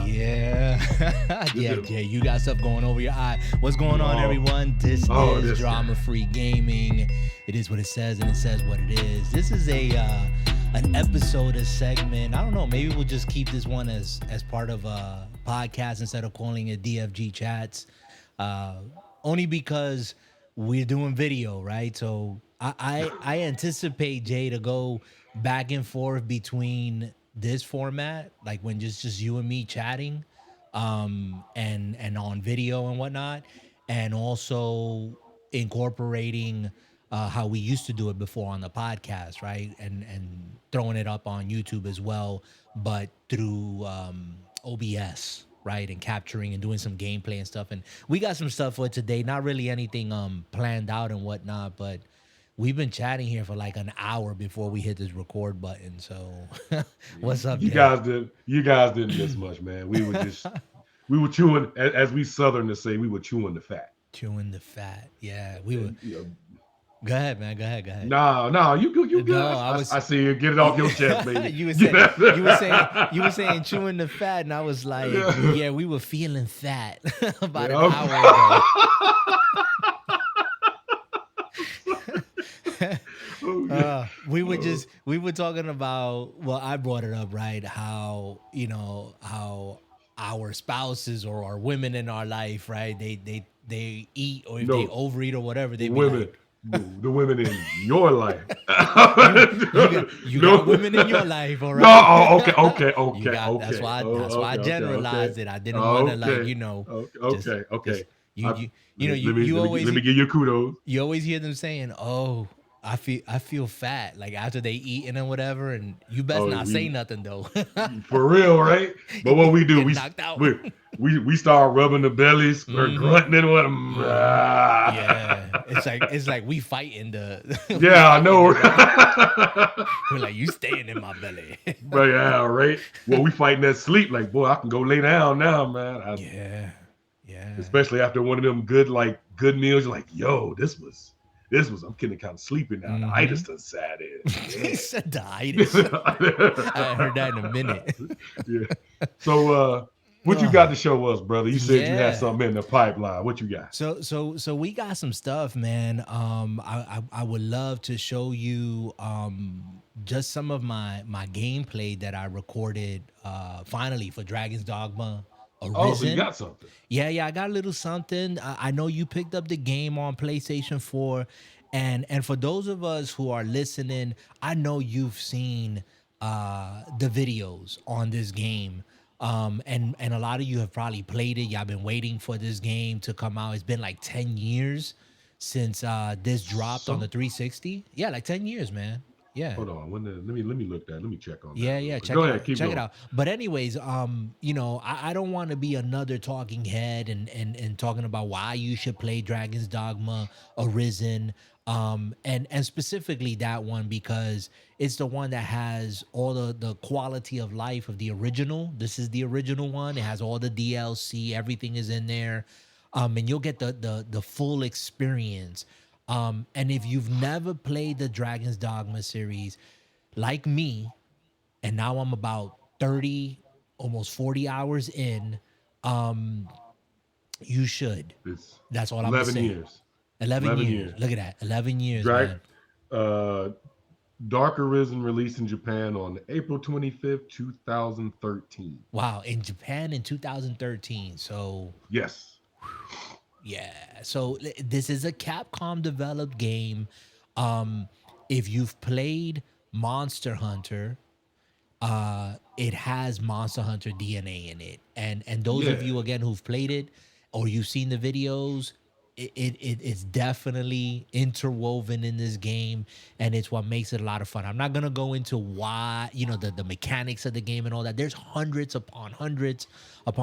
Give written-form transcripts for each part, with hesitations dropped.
Yeah. Yeah, you got stuff going over your eye. What's going on, everyone? This is Drama-Free Gaming. It is what it says, and it says what it is. This is an episode, a segment. I don't know, maybe we'll just keep this one as part of a podcast instead of calling it DFG Chats. Only because we're doing video, right? So I anticipate Jay to go back and forth between this format, like when just you and me chatting, and on video and whatnot, and also incorporating how we used to do it before on the podcast, right? And throwing it up on YouTube as well, but through OBS, right? And capturing and doing some gameplay and stuff. And we got some stuff for today. Not really anything planned out and whatnot, but we've been chatting here for like an hour before we hit this record button. So what's up, you guys didn't miss much, man. We were chewing, as we Southerners say, we were chewing the fat. Chewing the fat. Yeah, we were. Go ahead, man. Go ahead. No, you good. No, I see you. Get it off your chest, baby. you were saying chewing the fat, and I was like, yeah, we were feeling fat about an hour ago. We were talking about, well, I brought it up, right? How our spouses or our women in our life, right? They eat, or if they overeat or whatever, they women. Like, the women in your life. you got women in your life, all right? No, okay. That's why I generalized it. I didn't want to Okay. You always let me give you kudos. You always hear them saying, "Oh, I feel fat," like after they eating and whatever, and you best not say nothing though. For real, right? But what we do, we start rubbing the bellies, we're grunting and what? Yeah, it's like we fighting the. Yeah, I know. We're like, you staying in my belly. But yeah, right. Well, we fighting that sleep. Like, boy, I can go lay down now, man. Yeah. Especially after one of them good meals, you're like, yo, this was. I'm getting kind of sleepy now. The itis done sat in. He said the itis. I heard that in a minute. Yeah. So, what you got to show us, brother? You said you had something in the pipeline. What you got? So we got some stuff, man. I would love to show you just some of my gameplay that I recorded finally for Dragon's Dogma Arisen. Oh, so you got something. Yeah, I got a little something. I know you picked up the game on PlayStation 4, and for those of us who are listening, I know you've seen the videos on this game. And a lot of you have probably played it. Y'all been waiting for this game to come out. It's been like 10 years since this dropped on the 360. Yeah, like 10 years, man. Yeah. Hold on. Let me look that. Let me check on that. Yeah. Check it out. But anyways, I don't want to be another talking head and talking about why you should play Dragon's Dogma Arisen. And specifically that one, because it's the one that has all the quality of life of the original. This is the original one. It has all the DLC. Everything is in there. And you'll get the full experience. And if you've never played the Dragon's Dogma series, like me, and now I'm about 30, almost 40 hours in, you should. That's all I'm going to say. 11 years. 11 years. Look at that. 11 years, man. Dark Arisen released in Japan on April 25th, 2013. Wow, in Japan in 2013. So yes. Yeah. So this is a Capcom developed game. If you've played Monster Hunter, it has Monster Hunter DNA in it. And those of you again who've played it or you've seen the videos, it's definitely interwoven in this game, and it's what makes it a lot of fun. I'm not gonna go into why, the mechanics of the game and all that. There's hundreds upon hundreds of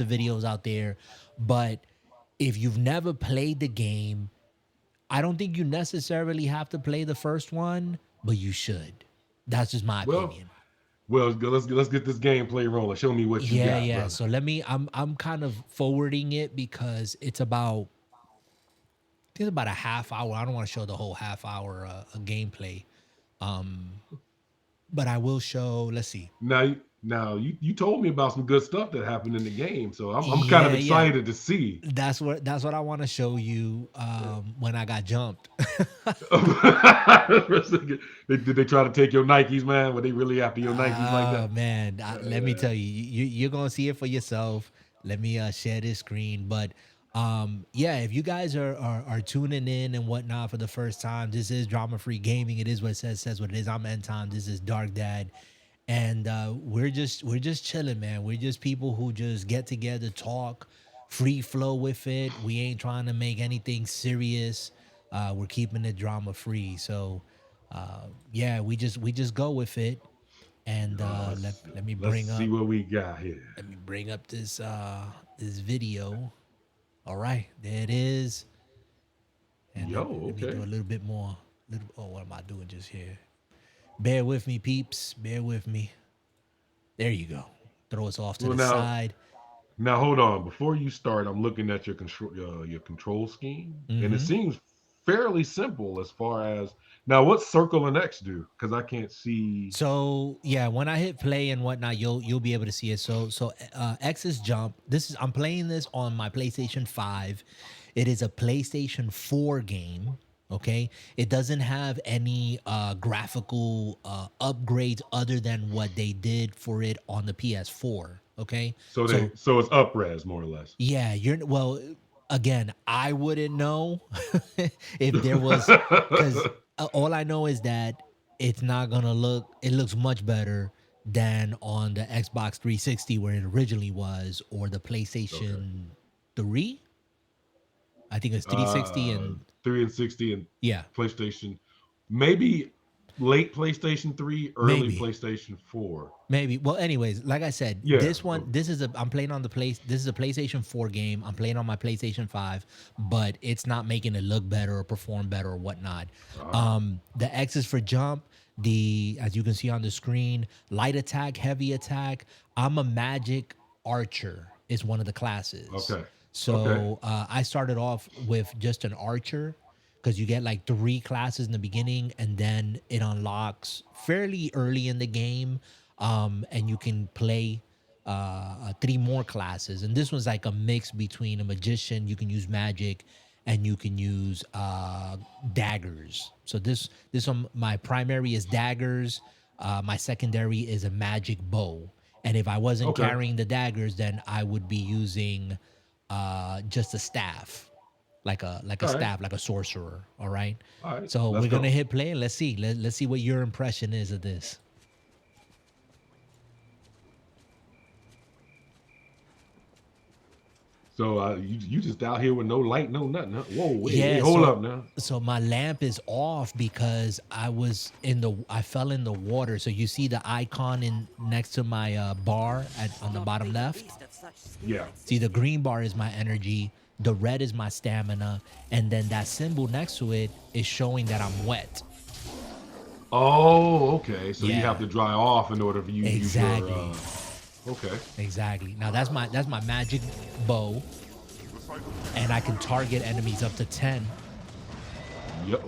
videos out there, but if you've never played the game, I don't think you necessarily have to play the first one, but you should. That's just my opinion. Well, let's get this gameplay rolling. Show me what you got. Yeah. Brother. So I'm kind of forwarding it because it's about a half hour. I don't want to show the whole half hour of gameplay, but I will show. Let's see. Now Now you told me about some good stuff that happened in the game, so I'm kind of excited to see. That's what I want to show you when I got jumped. Did they try to take your Nikes, man? Were they really after your Nikes like that? Man, let me tell you, you're gonna see it for yourself. Let me share this screen, but if you guys are tuning in and whatnot for the first time, this is Drama Free Gaming. It is what it says what it is. I'm End Time. This is DarkDad. And we're just chilling, man. We're just people who just get together, talk, free flow with it. We ain't trying to make anything serious. We're keeping it drama free. So we just go with it. And let me bring up. See what we got here. Let me bring up this this video. All right, there it is. And let me do a little bit more. What am I doing just here? Bear with me, peeps. Bear with me. There you go. Throw us off to the side. Now hold on. Before you start, I'm looking at your control scheme, and it seems fairly simple as far as now. What circle and X do? Because I can't see. So yeah, when I hit play and whatnot, you'll be able to see it. So X is jump. I'm playing this on my PlayStation 5. It is a PlayStation 4 game. Okay, it doesn't have any graphical upgrades other than what they did for it on the PS4. Okay, so it's up-res more or less. Yeah, again, I wouldn't know if there was, because all I know is that it's not gonna look. It looks much better than on the Xbox 360 where it originally was, or the PlayStation 3. I think it's 360 and 360 and PlayStation, maybe late PlayStation 3, early PlayStation 4. Maybe. Well, anyways, like I said, I'm playing on this is a PlayStation 4 game. I'm playing on my PlayStation 5, but it's not making it look better or perform better or whatnot. The X is for jump. As you can see on the screen, light attack, heavy attack. I'm a magic archer is one of the classes. Okay. So I started off with just an archer because you get like 3 classes in the beginning, and then it unlocks fairly early in the game, and you can play 3 more classes. And this one's like a mix between a magician, you can use magic, and you can use daggers. So this one, my primary is daggers. My secondary is a magic bow. And if I wasn't carrying the daggers, then I would be using just a staff, like a staff, like a sorcerer. All right. So we're gonna hit play and let's see what your impression is of this. So you just out here with no light, no nothing. Huh? Whoa, wait, hold up now. So my lamp is off because I fell in the water. So you see the icon next to my bar on the bottom left. Yeah. See, the green bar is my energy, the red is my stamina, and then that symbol next to it is showing that I'm wet. Oh, okay. So you have to dry off in order for you to use your. Okay. Exactly. Now that's my magic bow, and I can target enemies up to 10. Yep.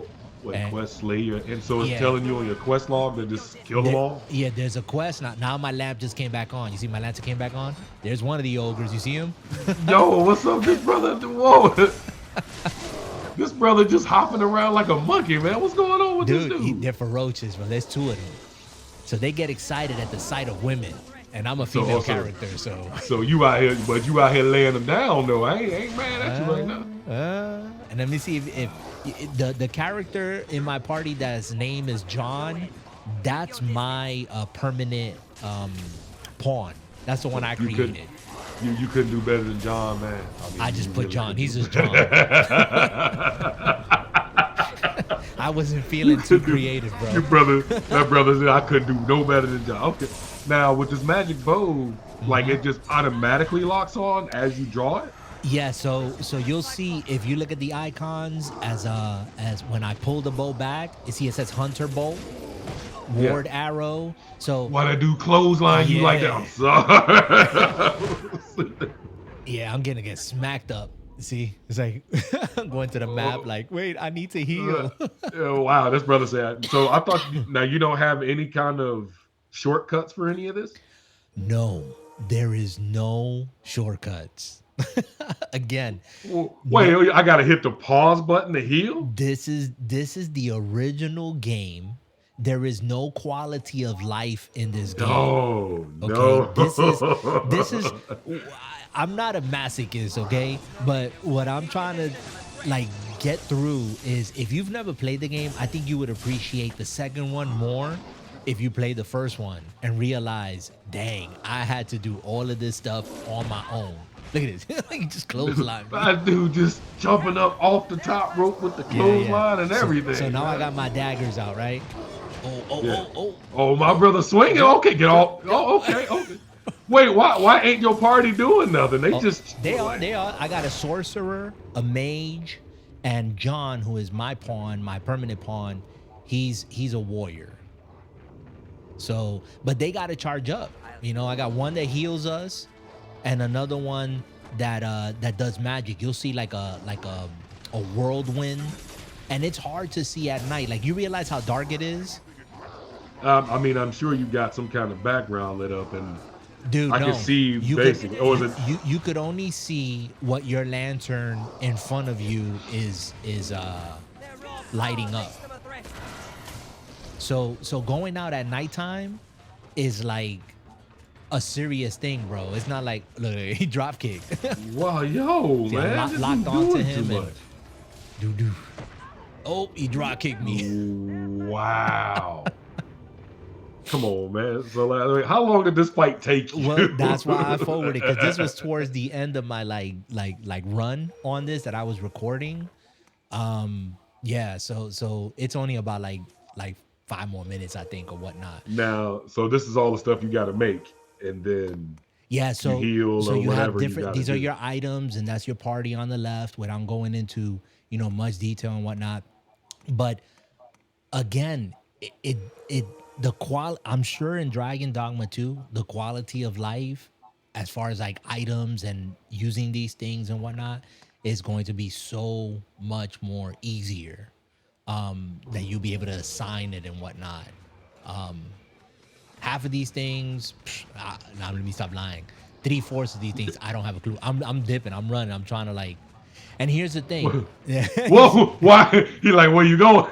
Quest Slayer, and so it's telling you on your quest log to just kill them all. Yeah, there's a quest. Now my lamp just came back on. You see my lamp came back on? There's one of the ogres. You see him? Yo, what's up, this brother? Whoa. This brother just hopping around like a monkey, man. What's going on with this dude? They're ferocious, bro. There's 2 of them. So they get excited at the sight of women. And I'm a female character, so. So you out here, but you out here laying them down, though. I ain't mad at you right now. And let me see if the character in my party that's name is John, that's my permanent pawn. That's the one I created. You couldn't do better than John, man. I just put John. He's just John. I wasn't feeling too creative, bro. That brother said I couldn't do no better than John. Okay. Now with this magic bow, like it just automatically locks on as you draw it. Yeah, so you'll see if you look at the icons as when I pull the bow back, you see it says Hunter Bow, Ward Arrow. So why that dude clothesline you like that? I'm sorry. Yeah, I'm gonna get smacked up. See, it's like going to the map. Like, wait, I need to heal. Wow, this brother said. So I thought now you don't have any kind of shortcuts for any of this. No, there is no shortcuts. Again, wait, I gotta hit the pause button to heal? This is the original game. There is no quality of life in this game. No. This is I'm not a masochist, okay? But what I'm trying to like get through is, if you've never played the game, I think you would appreciate the second one more if you played the first one and realize, dang, I had to do all of this stuff on my own. Look at this. He just clothesline. That dude just jumping up off the top rope with the clothesline and everything. So now I got my daggers out, right? Oh, my brother swinging. Okay, get off. Oh, okay. Wait, why ain't your party doing nothing? They are. I got a sorcerer, a mage, and John, who is my pawn, my permanent pawn. He's a warrior. So, but they got to charge up. You know, I got one that heals us, and another one that does magic. You'll see like a whirlwind, and it's hard to see at night. Like, you realize how dark it is? I mean, I'm sure you got some kind of background lit up, and dude, I can see basically. Or is it? You could only see what your lantern in front of you is lighting up. So going out at nighttime is like a serious thing, bro. It's not like, look, he drop kicked. Wow, yo, see, man, locked onto him and do. Oh, he drop kicked me. Wow. Come on, man. So, like, how long did this fight take you? Well, that's why I forwarded, because this was towards the end of my like run on this that I was recording. Yeah. So it's only about like 5 more minutes, I think, or whatnot. Now, so this is all the stuff you got to make, and then so you heal, so you have different. These are your items, and that's your party on the left. Without going into much detail and whatnot, but again, the quality. I'm sure in Dragon Dogma 2, the quality of life, as far as like items and using these things and whatnot, is going to be so much more easier. That you'll be able to assign it and whatnot. Half of these things, now let me stop lying. 3/4 of these things, I don't have a clue. I'm dipping, I'm running, I'm trying to like. And here's the thing. Whoa, why? He like, where you going?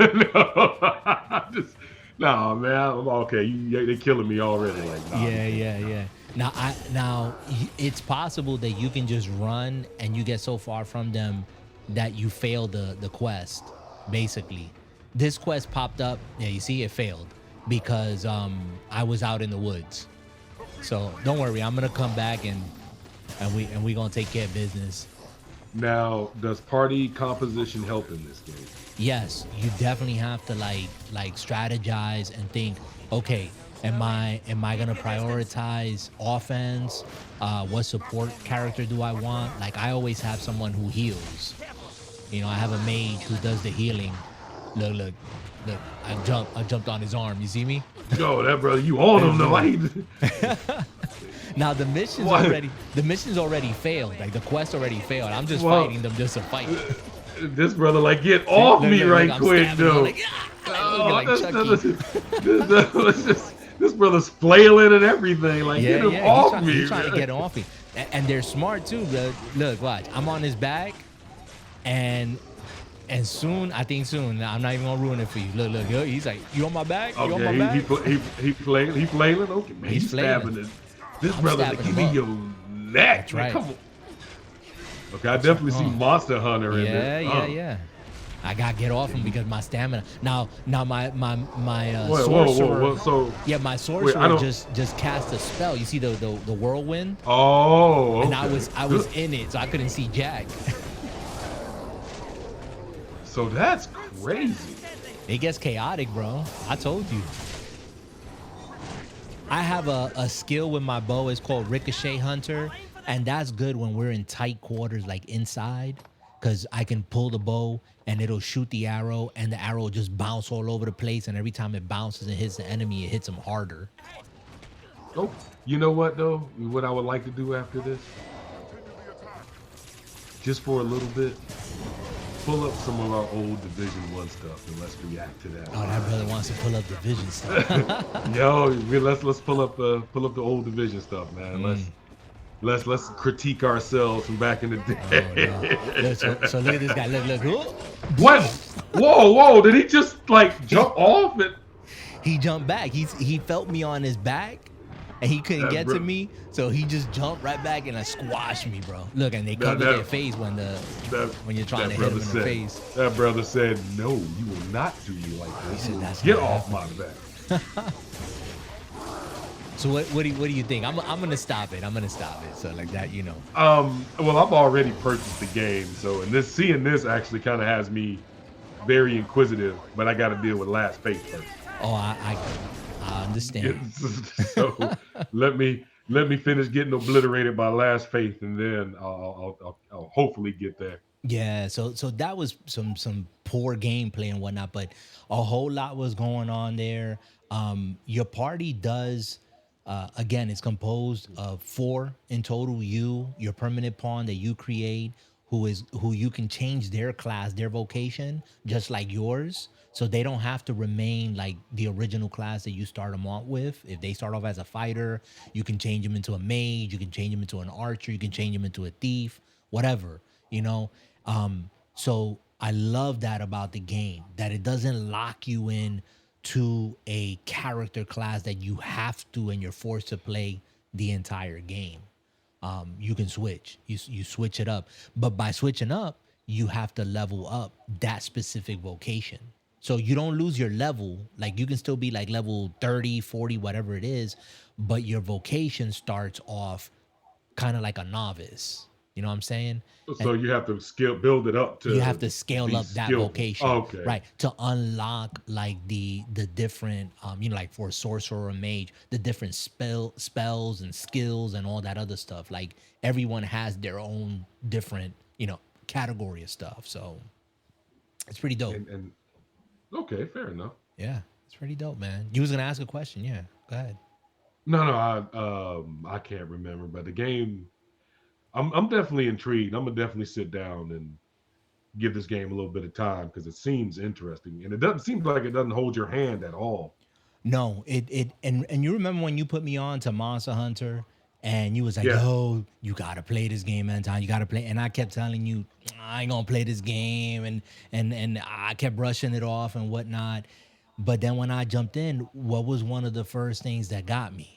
Nah, man. Okay, they killing me already. Like, nah, yeah. Now it's possible that you can just run and you get so far from them that you fail the quest. Basically, this quest popped up. Yeah, you see, it failed because I was out in the woods. So don't worry, I'm gonna come back and we gonna take care of business. Now, does party composition help in this game? Yes, you definitely have to like strategize and think. Okay, am I gonna prioritize offense? What support character do I want? Like, I always have someone who heals. I have a mage who does the healing. Look. I jumped on his arm. You see me? Yo, that brother, you on him though. Now the mission's already failed. Like, the quest already failed. I'm just fighting them just to fight. This brother, like, get off me right quick, though. This brother's flailing and everything. Like, get him off me. He's trying to get off me. And they're smart too, bro. Look, watch. I'm on his back. And soon, I'm not even gonna ruin it for you. Look, he's like, you on my back? Okay, you on my back? He flailing? Okay, man, he's stabbing it. This brother, like, give me your neck. That's right. Come on. Okay, I definitely see Monster Hunter in there. Yeah. I gotta get off him because my stamina. Now my sorcerer. So my sorcerer just cast a spell. You see the whirlwind? Oh, okay. And I was in it, so I couldn't see Jack. So that's crazy. It gets chaotic, bro. I told you. I have a skill with my bow. It's called Ricochet Hunter. And that's good when we're in tight quarters, like inside. Because I can pull the bow and it'll shoot the arrow. And the arrow will just bounce all over the place. And every time it bounces and hits the enemy, it hits them harder. Oh, you know what, though? What I would like to do after this? Just for a little bit. pull up some of our old Division 1 stuff and let's react to that Oh, that live. brother wants to pull up Division stuff. Yo, let's pull up the old Division stuff, man. Mm. Let's critique ourselves from back in the Oh no! Look, day. so look at this guy. Look. Ooh. What? Whoa! Did he just like jump off? He jumped back. He felt me on his back, and he couldn't get to me, so he just jumped right back and squashed me, bro. Look, and they cover their face when you're trying to hit him in the face. That brother said, "No, you will not do me like this. You will get off my back." So what do you think? I'm gonna stop it. So like that, you know. Well, I've already purchased the game, so seeing this actually kind of has me very inquisitive. But I got to deal with Last Faith first. Oh, I understand. So let me finish getting obliterated by Last Faith, and then I'll hopefully get there. Yeah, so that was some poor gameplay and whatnot, but a whole lot was going on there. Your party does. Again, it's composed of 4 in total. Your permanent pawn that you create, who you can change their class, their vocation, just like yours. So they don't have to remain like the original class that you start them off with. If they start off as a fighter, you can change them into a mage, you can change them into an archer, you can change them into a thief, whatever, you know. So I love that about the game, that it doesn't lock you in to a character class that you have to and you're forced to play the entire game. You can switch. You switch it up. But by switching up, you have to level up that specific vocation. So you don't lose your level. Like you can still be like level 30, 40, whatever it is, but your vocation starts off kind of like a novice. You know what I'm saying? So you have to build it up to. You have to scale up that vocation, okay, right? To unlock like the different, like for a sorcerer or a mage, the different spells and skills and all that other stuff. Like everyone has their own different, category of stuff. So it's pretty dope. And okay, fair enough. Yeah, it's pretty dope, man. You was gonna ask a question, yeah? Go ahead. No, I can't remember, but the game. I'm definitely intrigued. I'm gonna definitely sit down and give this game a little bit of time because it seems interesting, and it doesn't seem like it doesn't hold your hand at all. No, and you remember when you put me on to Monster Hunter, and you was like, "Yo, you gotta play this game, Anton. You gotta play." And I kept telling you, "I ain't gonna play this game," and I kept brushing it off and whatnot. But then when I jumped in, what was one of the first things that got me?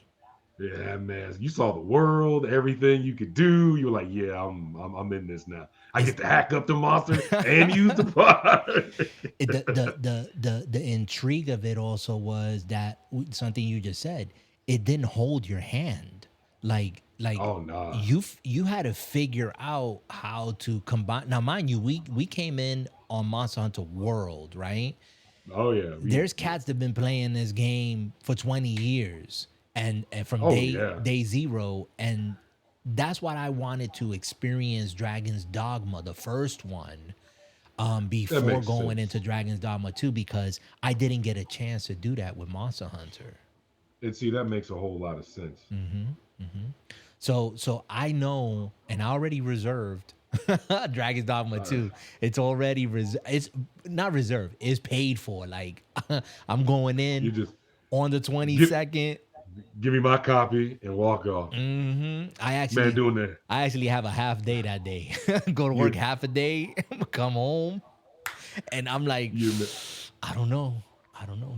Yeah, man. You saw the world, everything you could do. You were like, yeah, I'm in this now. I get to hack up the monster and use the pod. The intrigue of it also was that something you just said. It didn't hold your hand. Like oh no, you had to figure out how to combine. Now, mind you, we came in on Monster Hunter World, right? Oh yeah. There's cats that have been playing this game for 20 years. And from day zero, and that's what I wanted to experience Dragon's Dogma, the first one, before going into Dragon's Dogma 2, because I didn't get a chance to do that with Monster Hunter. And see, that makes a whole lot of sense. So I know, and I already reserved Dragon's Dogma 2. It's already it's not reserved, it's paid for. Like I'm going in on the 22nd. Give me my copy and walk off. I actually have a half day that day. Go to work half a day, come home, and I'm like, I don't know.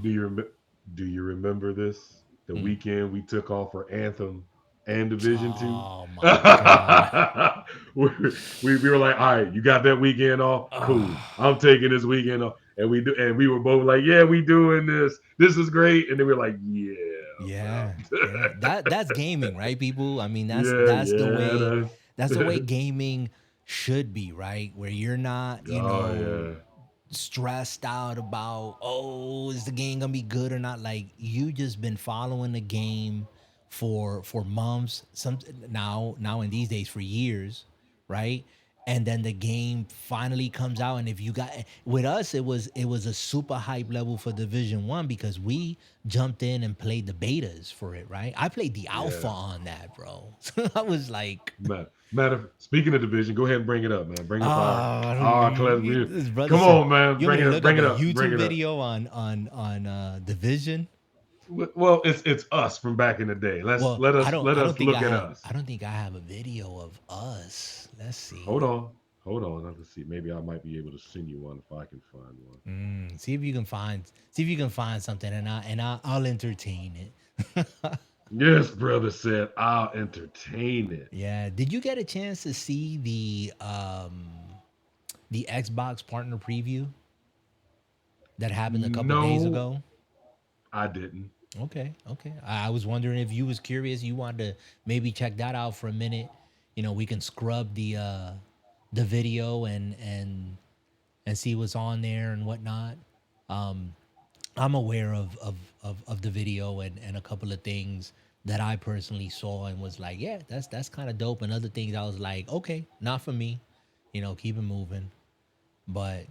Do you remember this? The weekend we took off for Anthem and Division 2. Oh my god. we were like, all right, you got that weekend off? Cool. I'm taking this weekend off. And we were both like, yeah, we doing this. This is great. And then we were like, yeah. That's gaming, right, people? I mean, that's the way gaming should be, right? Where you're not, stressed out about, is the game gonna be good or not? Like you just been following the game for months, now in these days for years, right? and then the game finally comes out. And if you got with us, it was a super hype level for Division 1 because we jumped in and played the betas for it, right? I played the alpha Yeah. on that, bro. So I was like, Speaking of Division, go ahead and bring it up, man. Bring up I our class. don't, this brother Come said, on, man. you want Bring me it to up. look up Bring a it up. Bring YouTube it up. video on Division? Well, it's us from back in the day. Well, Let I us don't let I don't us think look I at have us. I don't think I have a video of us. Let's see. Hold on. Hold on. Let's see. Maybe I might be able to send you one if I can find one. See if you can find something, and I'll entertain it. Yes, brother said I'll entertain it. Yeah. Did you get a chance to see the Xbox partner preview that happened a couple days No, ago? I didn't. Okay, okay. I was wondering if you was curious, you wanted to maybe check that out for a minute. We can scrub the video and see what's on there and whatnot. Um, I'm aware of the video and a couple of things that I personally saw and was like, yeah, that's kind of dope. And other things I was like, okay, not for me. Keep it moving. But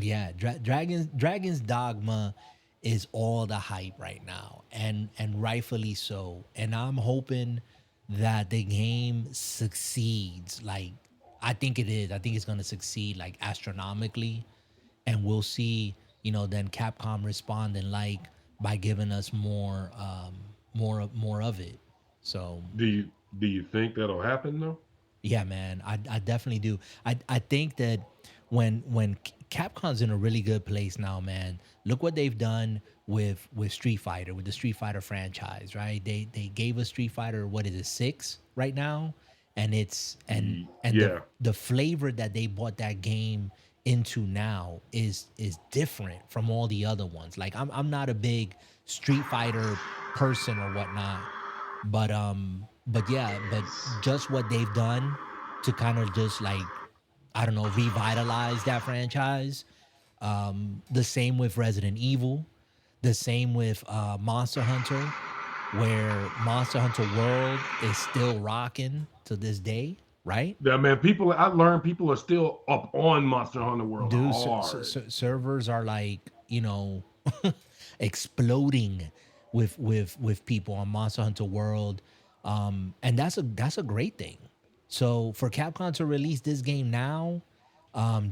yeah, Dragon's Dogma is all the hype right now, and rightfully so. And I'm hoping that the game succeeds. Like I think it is. I think it's gonna succeed like astronomically, and we'll see. Then Capcom responding like by giving us more of it. So Do you think that'll happen though? yeah, man, I definitely do. I think that when Capcom's in a really good place now, man. Look what they've done with Street Fighter, with the Street Fighter franchise, right? They gave us Street Fighter, what is it, 6 right now? And it's and Yeah. the flavor that they brought that game into now is different from all the other ones. Like I'm not a big Street Fighter person or whatnot, but yeah, but just what they've done to kind of just like, I don't know, revitalize that franchise. The same with Resident Evil, the same with Monster Hunter, where Monster Hunter World is still rocking to this day, right? Yeah, man. I learned people are still up on Monster Hunter World Dude, hard. servers are like, exploding with people on Monster Hunter World, and that's a great thing. So for Capcom to release this game now,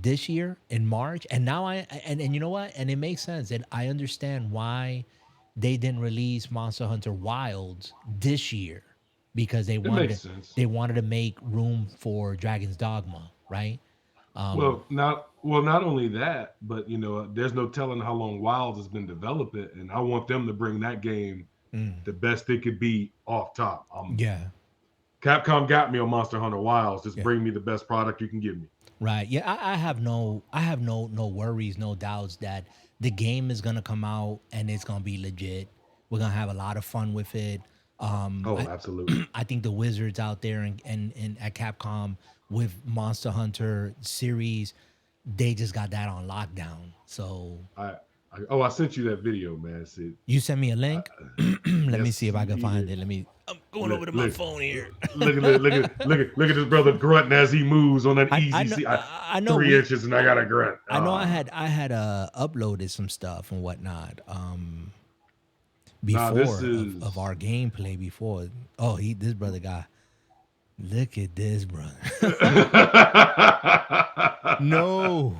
this year in March, and now and you know what, and it makes sense, and I understand why they didn't release Monster Hunter Wilds this year, because they It wanted makes to, sense. they wanted to make room for Dragon's Dogma, right? Not only that, but there's no telling how long Wilds has been developing, and I want them to bring that game Mm, the best it could be off top. yeah, Capcom got me on Monster Hunter Wilds. Just yeah. bring me the best product you can give me. Right. Yeah, I have no worries, no doubts that the game is gonna come out and it's gonna be legit. We're gonna have a lot of fun with it. Oh, absolutely. I think the wizards out there and at Capcom with Monster Hunter series, they just got that on lockdown. So I, I sent you that video, man. Sid. you send me a I, link. Let me yes, see if I can you find did. it. I'm going Look, over to my look, phone here. look at this brother grunting as he moves on that I easy know seat. I know 3 inches, and I got a grunt. I know I had uploaded some stuff and whatnot. Nah, this Before is. of our gameplay before. Oh, this brother guy. Look at this brother. No.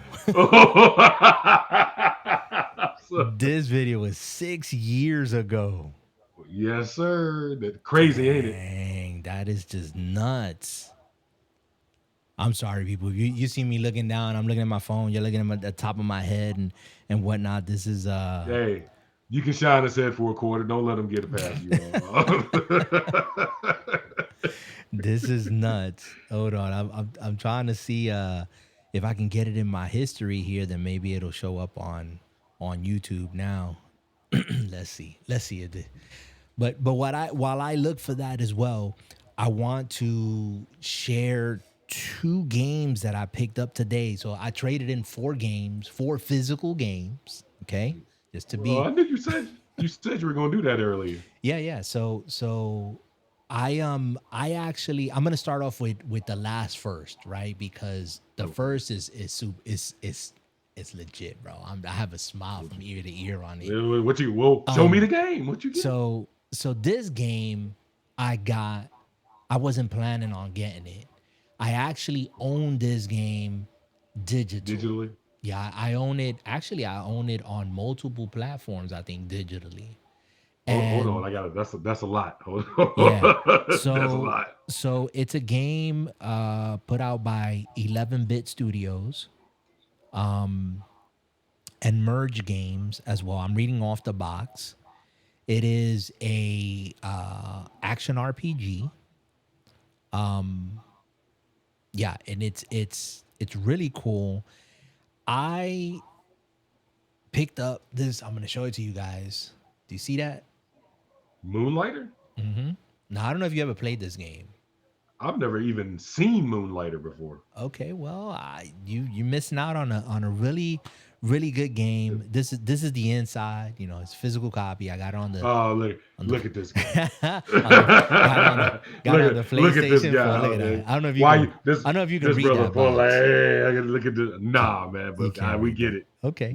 So, This video was 6 years ago. yes, sir. That crazy, ain't it? Dang, that is just nuts. I'm sorry, people. If you see me looking down, I'm looking at my phone. You're looking at the top of my head and whatnot. This is Hey, you can shine his head for a quarter. Don't let him get it past you. this is nuts. Hold on, I'm trying to see if I can get it in my history here. Then maybe it'll show up on YouTube now. Let's see it. But while I look for that as well, I want to share 2 games that I picked up today. So I traded in 4 games, 4 physical games. Okay, just to Well, be I knew you said you were going to do that earlier. yeah. So I'm gonna start off with the last first, right? Because the first is legit, bro. I have a smile from ear to ear on it. Show me the game. What you get? So this game I wasn't planning on getting it. I actually own this game digitally. Yeah, I own it. Actually, I own it on multiple platforms, I think, digitally. Hold on, I got it. That's a lot. Hold on. Yeah. That's a lot. So it's a game put out by 11-Bit Studios, and Merge Games as well. I'm reading off the box. It is a action RPG. Yeah, and it's really cool. I picked up this. I'm gonna show it to you guys. Do you see that? Moonlighter? Mm-hmm. Now I don't know if you ever played this game. I've never even seen Moonlighter before. Okay, well, you're missing out on a really good game. This is the inside. You know, it's a physical copy. I got it on the. Oh, look at this guy. got on the PlayStation. Look at this guy. Look at that. I don't know if you. I don't know if you can read that box. Hey, I gotta look at this. Nah, man, but we get it. Okay.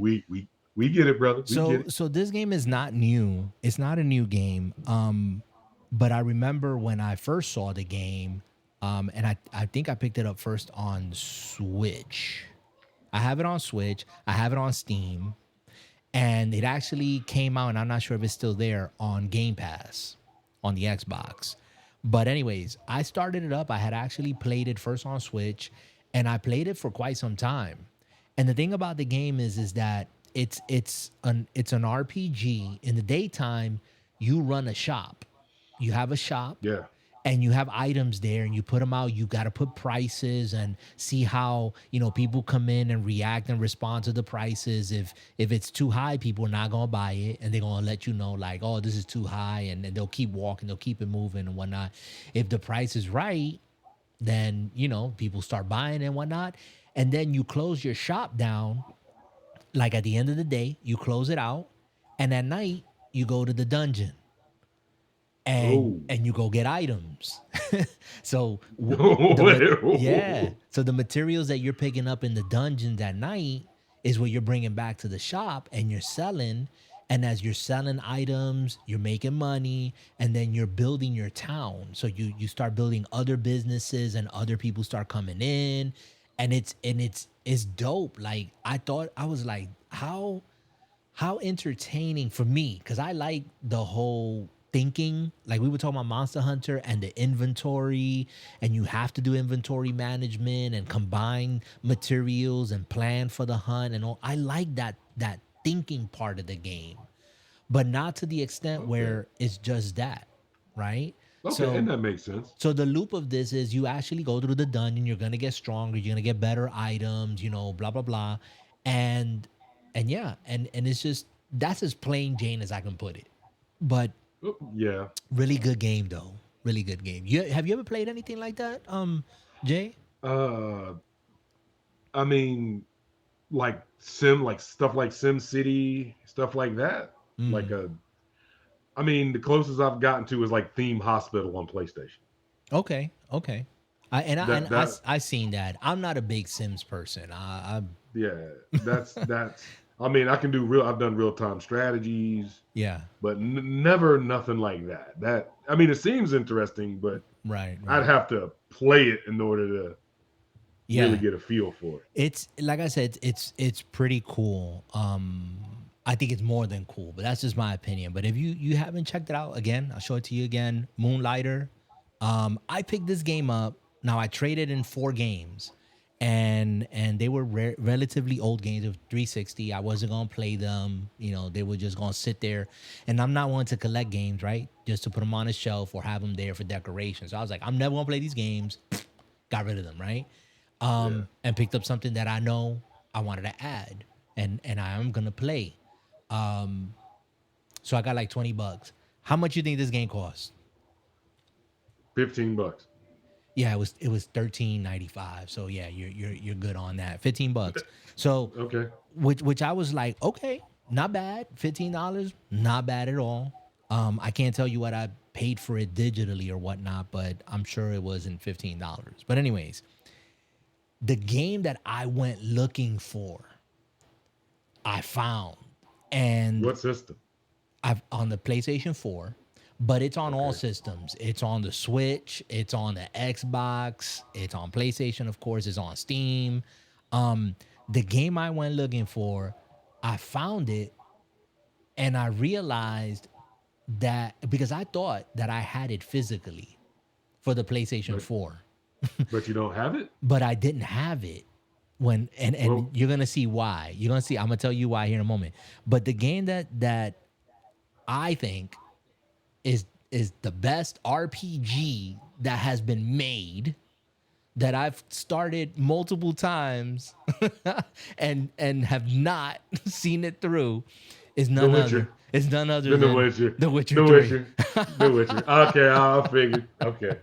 We get it, brother. So this game is not new. It's not a new game. But I remember when I first saw the game, and I think I picked it up first on Switch. I have it on Switch. I have it on Steam. And it actually came out, and I'm not sure if it's still there, on Game Pass on the Xbox. But anyways, I started it up. I had actually played it first on Switch, and I played it for quite some time. And the thing about the game is that it's an RPG. In the daytime, you run a shop. You have a shop. Yeah. And you have items there and you put them out. You got to put prices and see how, people come in and react and respond to the prices. If it's too high, people are not going to buy it. And they're going to let you know, like, oh, this is too high. And they'll keep walking. They'll keep it moving and whatnot. If the price is right, then, people start buying and whatnot. And then you close your shop down. Like at the end of the day, you close it out. And at night, you go to the dungeon. And you go get items. So so the materials that you're picking up in the dungeons at night is what you're bringing back to the shop and you're selling. And as you're selling items, you're making money, and then you're building your town. So you start building other businesses and other people start coming in, and it's dope. Like I was like, how entertaining for me, because I like the whole thinking, like we were talking about Monster Hunter and the inventory, and you have to do inventory management and combine materials and plan for the hunt and all. I like that thinking part of the game, but not to the extent where it's just that, right? Okay, and that makes sense. So the loop of this is you actually go through the dungeon, you're gonna get stronger, you're gonna get better items, blah blah blah, and yeah, and it's just, that's as plain Jane as I can put it, but. Yeah. Really good game though. Really good game. Have you ever played anything like that, Jay? I mean, like stuff like Sim City, stuff like that. The closest I've gotten to is like Theme Hospital on PlayStation. Okay. I seen that. I'm not a big Sims person. That's I can do I've done real-time strategies. Yeah. But never nothing like that. It seems interesting, but right. I'd have to play it in order to really get a feel for it. It's like I said, it's pretty cool. I think it's more than cool, but that's just my opinion. But if you haven't checked it out, again, I'll show it to you again. Moonlighter. I picked this game up. Now I traded in 4 games. And they were relatively old games of 360. I wasn't going to play them. They were just going to sit there. And I'm not one to collect games, right? Just to put them on a shelf or have them there for decoration. So I was like, I'm never going to play these games. Got rid of them, right? And picked up something that I know I wanted to add. And I am going to play. So I got like $20. How much you think this game cost? $15. Yeah, it was $13.95. So yeah, you're good on that. $15. So okay, which I was like, okay, not bad. $15, not bad at all. I can't tell you what I paid for it digitally or whatnot, but I'm sure it wasn't $15. But anyways, the game that I went looking for, I found. And what system? I've on the PlayStation 4, but it's on all systems. It's on the Switch, it's on the Xbox, it's on PlayStation, of course, it's on Steam. The game I went looking for, I found it, and I realized that because I thought that I had it physically for the PlayStation 4. But you don't have it? But I didn't have it. And well, you're gonna see why. You're gonna see. I'm gonna tell you why here in a moment. But the game that I think is the best RPG that has been made, that I've started multiple times and have not seen it through, is none other. It's none other than The Witcher 3. The Witcher. Okay, I figured. Okay.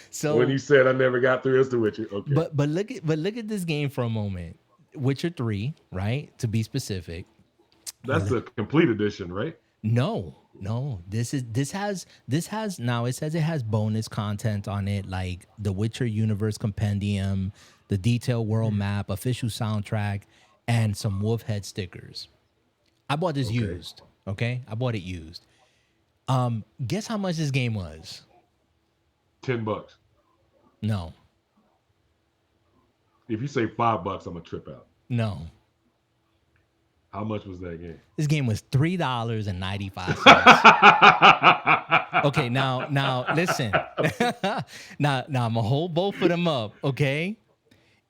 So when you said I never got through, it's The Witcher. Okay. But look at this game for a moment. Witcher 3, right? To be specific. That's the complete edition, right? No. This has now, it says it has bonus content on it, like the Witcher Universe Compendium, the detailed world map, official soundtrack, and some wolf head stickers. I bought this used. Okay? I bought it used. Guess how much this game was? $10. No. If you say $5, I'm gonna trip out. No. How much was that game? This game was $3.95. Okay, now listen. now I'm gonna hold both of them up, okay?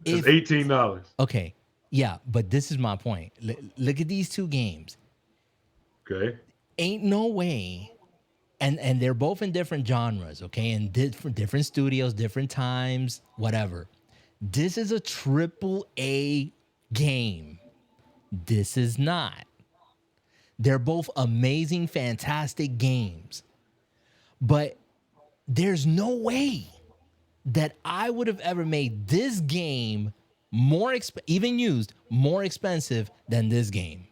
It's $18. Okay, yeah, but this is my point. Look at these two games. Okay. Ain't no way, and they're both in different genres, okay, and different studios, different times, whatever. This is a AAA game. This is not. They're both amazing, fantastic games. But there's no way that I would have ever made this game even used, more expensive than this game.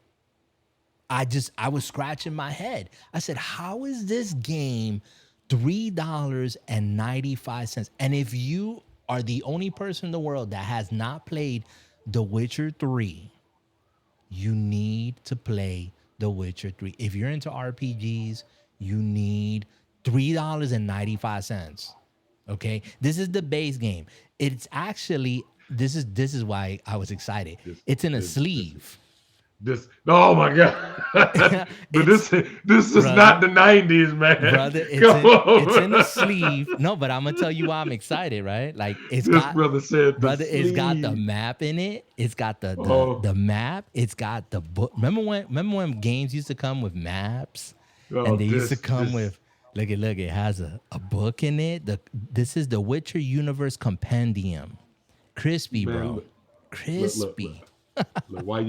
I was scratching my head. I said, how is this game $3.95? And if you are the only person in the world that has not played The Witcher 3, you need to play The Witcher 3. If you're into RPGs, you need $3.95. Okay? This is the base game. It's actually, this is why I was excited. It's in a sleeve. Oh my God. But this is brother, not the 90s, man. Brother, it's in a sleeve. No, but I'm gonna tell you why I'm excited, right? Like it's got the map in it. It's got the map. It's got the book. Remember when games used to come with maps? And they used to come with look, it has a book in it. This is the Witcher Universe Compendium. Crispy, man, bro. Crispy. Look. Look, why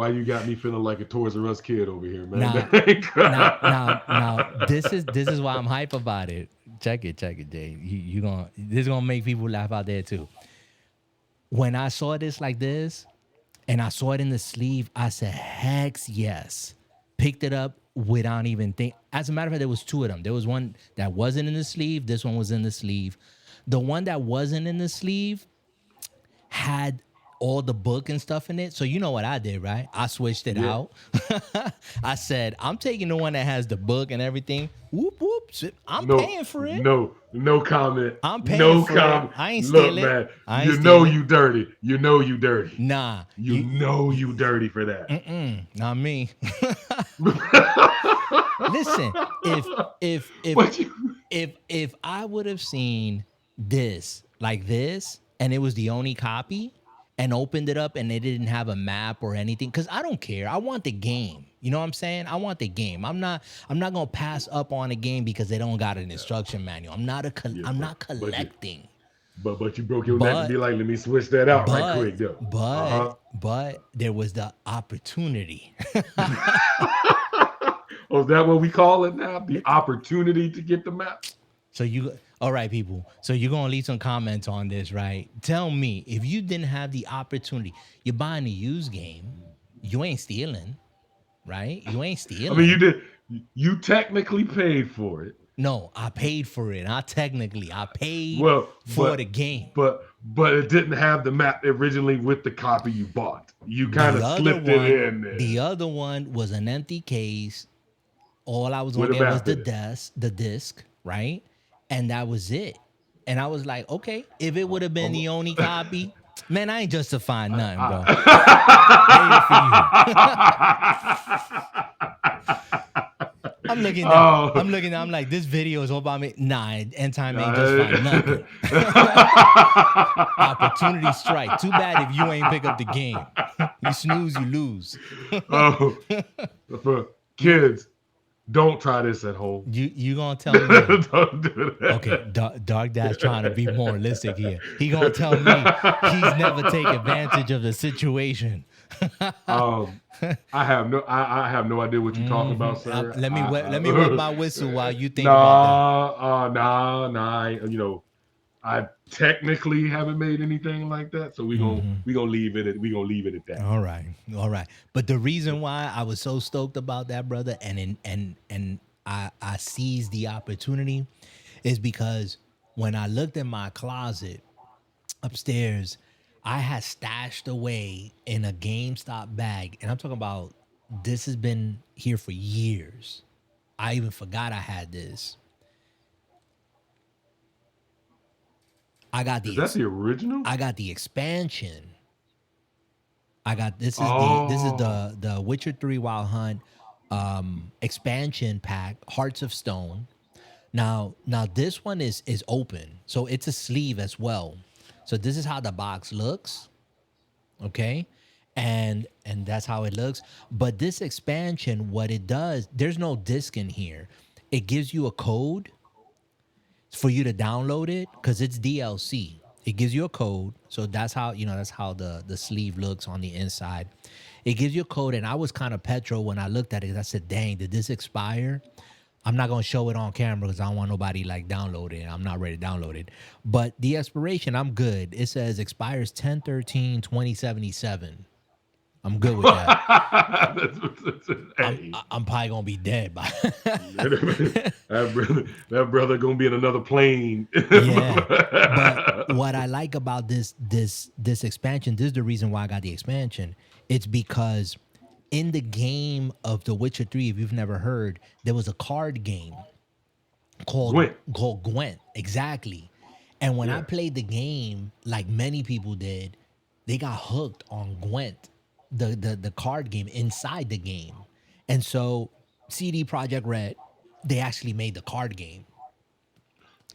you got me feeling like a Toys R Us kid over here, man? Now, this is why I'm hype about it. Check it, Jay. This is gonna make people laugh out there too. When I saw this like this, and I saw it in the sleeve, I said, "Heck yes!" Picked it up without even think. As a matter of fact, there was two of them. There was one that wasn't in the sleeve. This one was in the sleeve. The one that wasn't in the sleeve had all the book and stuff in it. So you know what I did, right? I switched it out. I said, I'm taking the one that has the book and everything. Whoop, whoop. I'm paying for it. No comment. I'm paying for it. I ain't stealing. Look, man, you know you dirty. You know you dirty. Nah. You know you dirty for that. Not me. Listen, if I would have seen this like this and it was the only copy, and opened it up and they didn't have a map or anything, because I don't care. I want the game. You know what I'm saying? I want the game. I'm not gonna pass up on a game because they don't got an instruction manual. I'm not collecting. But you broke your neck to be like, let me switch that out right quick, though. But there was the opportunity. Oh, is that what we call it now? The opportunity to get the map? All right, people. So you're going to leave some comments on this, right? Tell me, if you didn't have the opportunity, you're buying a used game, you ain't stealing, right? You ain't stealing. I mean, you technically paid for it. No, I paid for it. I paid for the game. But it didn't have the map originally with the copy you bought. You kind of slipped it in there. The other one was an empty case. All I was going to get was the disc, right? And that was it. And I was like, okay, if it would have been the only copy, man, I ain't justifying nothing, bro. I'm looking at, I'm like, this video is all about me. Nah, end time ain't justifying nothing. Opportunity strike. Too bad if you ain't pick up the game. You snooze, you lose. For kids, don't try this at home. You gonna tell me? Don't do that. Okay, DarkDad's trying to be moralistic here. He gonna tell me he's never take advantage of the situation. I have no idea what you're talking about, sir. Let me whip my whistle while you think about that. Nah. I technically haven't made anything like that, so we gonna leave it at that. All right. But the reason why I was so stoked about that, brother, and I seized the opportunity, is because when I looked in my closet upstairs, I had stashed away in a GameStop bag, and I'm talking about this has been here for years. I even forgot I had this. Is that the original? I got the expansion. This is the Witcher 3 Wild Hunt expansion pack, Hearts of Stone. Now this one is open, so it's a sleeve as well. So this is how the box looks, okay, and that's how it looks. But this expansion, what it does, there's no disc in here. It gives you a code for you to download it because it's DLC. It gives you a code, so that's how the sleeve looks on the inside. It gives you a code, and I was kind of petro when I looked at it. I said, "Dang, did this expire?" I'm not gonna show it on camera because I don't want nobody like downloading it. I'm not ready to download it. But the expiration, I'm good. It says expires 10/13/2077. I'm good with that. I'm probably gonna be dead by that brother gonna be in another plane. Yeah. But what I like about this expansion, this is the reason why I got the expansion. It's because in the game of The Witcher 3, if you've never heard, there was a card game called Gwent. Exactly. And when I played the game, like many people did, they got hooked on Gwent, the card game inside the game. And so CD Projekt Red, they actually made the card game.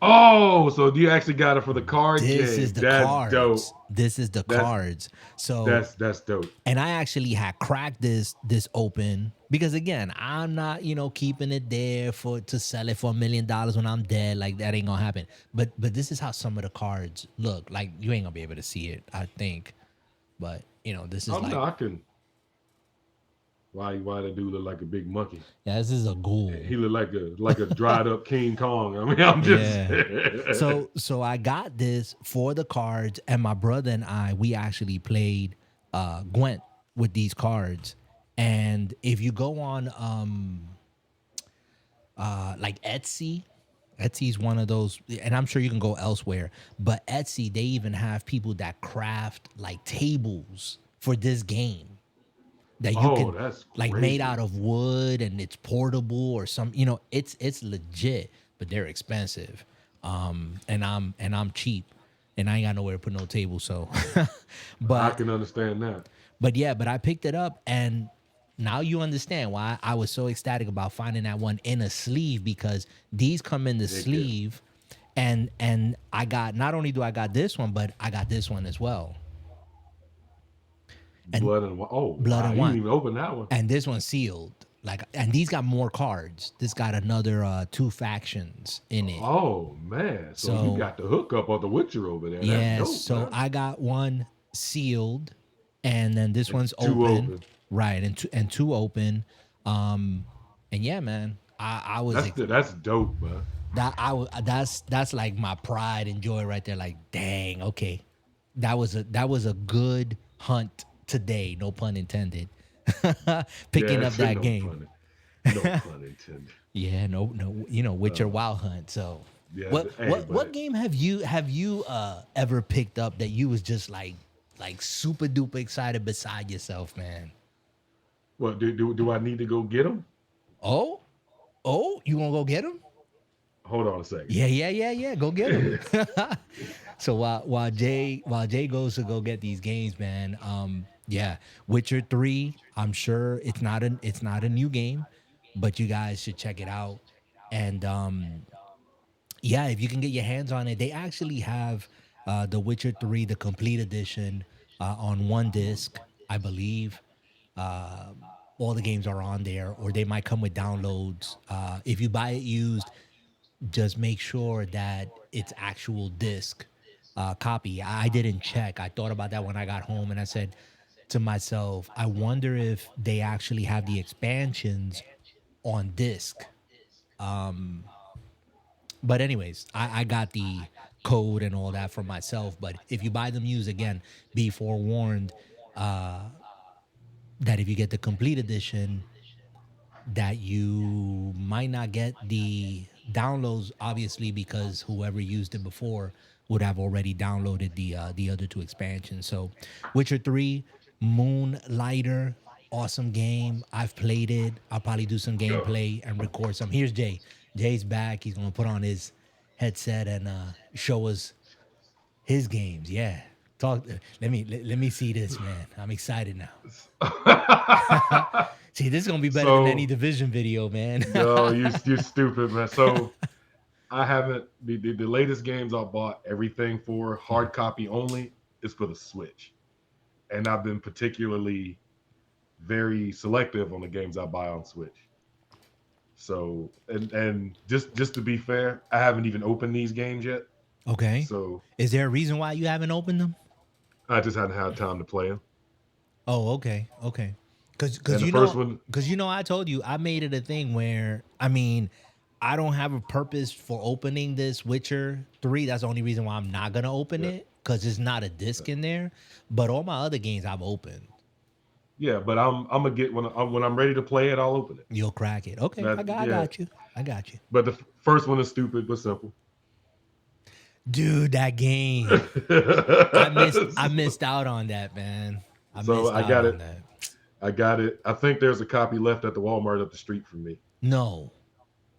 Oh, so you actually got it for the card game. This is the cards. Dope. This is the cards. So that's dope. And I actually had cracked this open because again, I'm not, keeping it there to sell it for $1 million when I'm dead. Like that ain't gonna happen. But this is how some of the cards look. Like you ain't gonna be able to see it, I think. But this is I can. Why the dude look like a big monkey? Yeah, this is a ghoul. He look like a dried up King Kong. I mean, I'm just So I got this for the cards, and my brother and we actually played Gwent with these cards. And if you go on like Etsy's one of those, and I'm sure you can go elsewhere, but Etsy, they even have people that craft like tables for this game. That you can like crazy. Made out of wood and it's portable or some, it's legit, but they're expensive. And I'm cheap and I ain't got nowhere to put no table. So, but I can understand that. But I picked it up and now you understand why I was so ecstatic about finding that one in a sleeve, because these come in the sleeve and I got, not only do I got this one, but I got this one as well. And Blood and Wine. You didn't even open that one. And this one's sealed. And these got more cards. This got another 2 factions in it. Oh man! So you got the hookup on the Witcher over there. Yeah. That's dope, so man. I got one sealed, and then this one's open. Right, and 2 open. And yeah, man, I was. That's dope, man. That's like my pride and joy right there. Like, dang, okay, that was a good hunt today, no pun intended. Picking up that game. No pun intended. Yeah, no, Witcher Wild Hunt. So, Yeah, what game have you ever picked up that you was just like super duper excited beside yourself, man? what do I need to go get them? Oh, you gonna go get him? Hold on a second. Yeah. Go get him. So while Jay goes to go get these games, man. Yeah, Witcher 3. I'm sure it's not a new game, but you guys should check it out. And yeah, if you can get your hands on it, they actually have the Witcher 3, the complete edition, on one disc, I believe. All the games are on there, or they might come with downloads. If you buy it used, just make sure that it's actual disc copy. I didn't check. I thought about that when I got home, and I said to myself, I wonder if they actually have the expansions on disc. But anyways, I got the code and all that for myself. But if you buy them used, again, be forewarned that if you get the complete edition, that you might not get the downloads, obviously, because whoever used it before would have already downloaded the other two expansions. So, Witcher 3, Moonlighter, awesome game. I've played it. I'll probably do some gameplay and record some. Here's Jay. Jay's back. He's gonna put on his headset and show us his games. Yeah. Talk. Let me see this, man. I'm excited now. See, this is gonna be better than any Division video, man. No, you're stupid, man. So I haven't the latest games I bought, everything for hard copy only, is for the Switch. And I've been particularly very selective on the games I buy on Switch. So and just to be fair, I haven't even opened these games yet. Okay. So is there a reason why you haven't opened them? I just hadn't had time to play them. Oh, okay. Because I told you I made it a thing where I don't have a purpose for opening this Witcher 3. That's the only reason why I'm not gonna open it, because there's not a disc in there. But all my other games I've opened. Yeah, but I'm gonna get when I'm ready to play it, I'll open it. You'll crack it. Okay, I got you. But the first one is stupid but simple. Dude, that game. I missed out on that, man. I got it. I think there's a copy left at the Walmart up the street from me. No.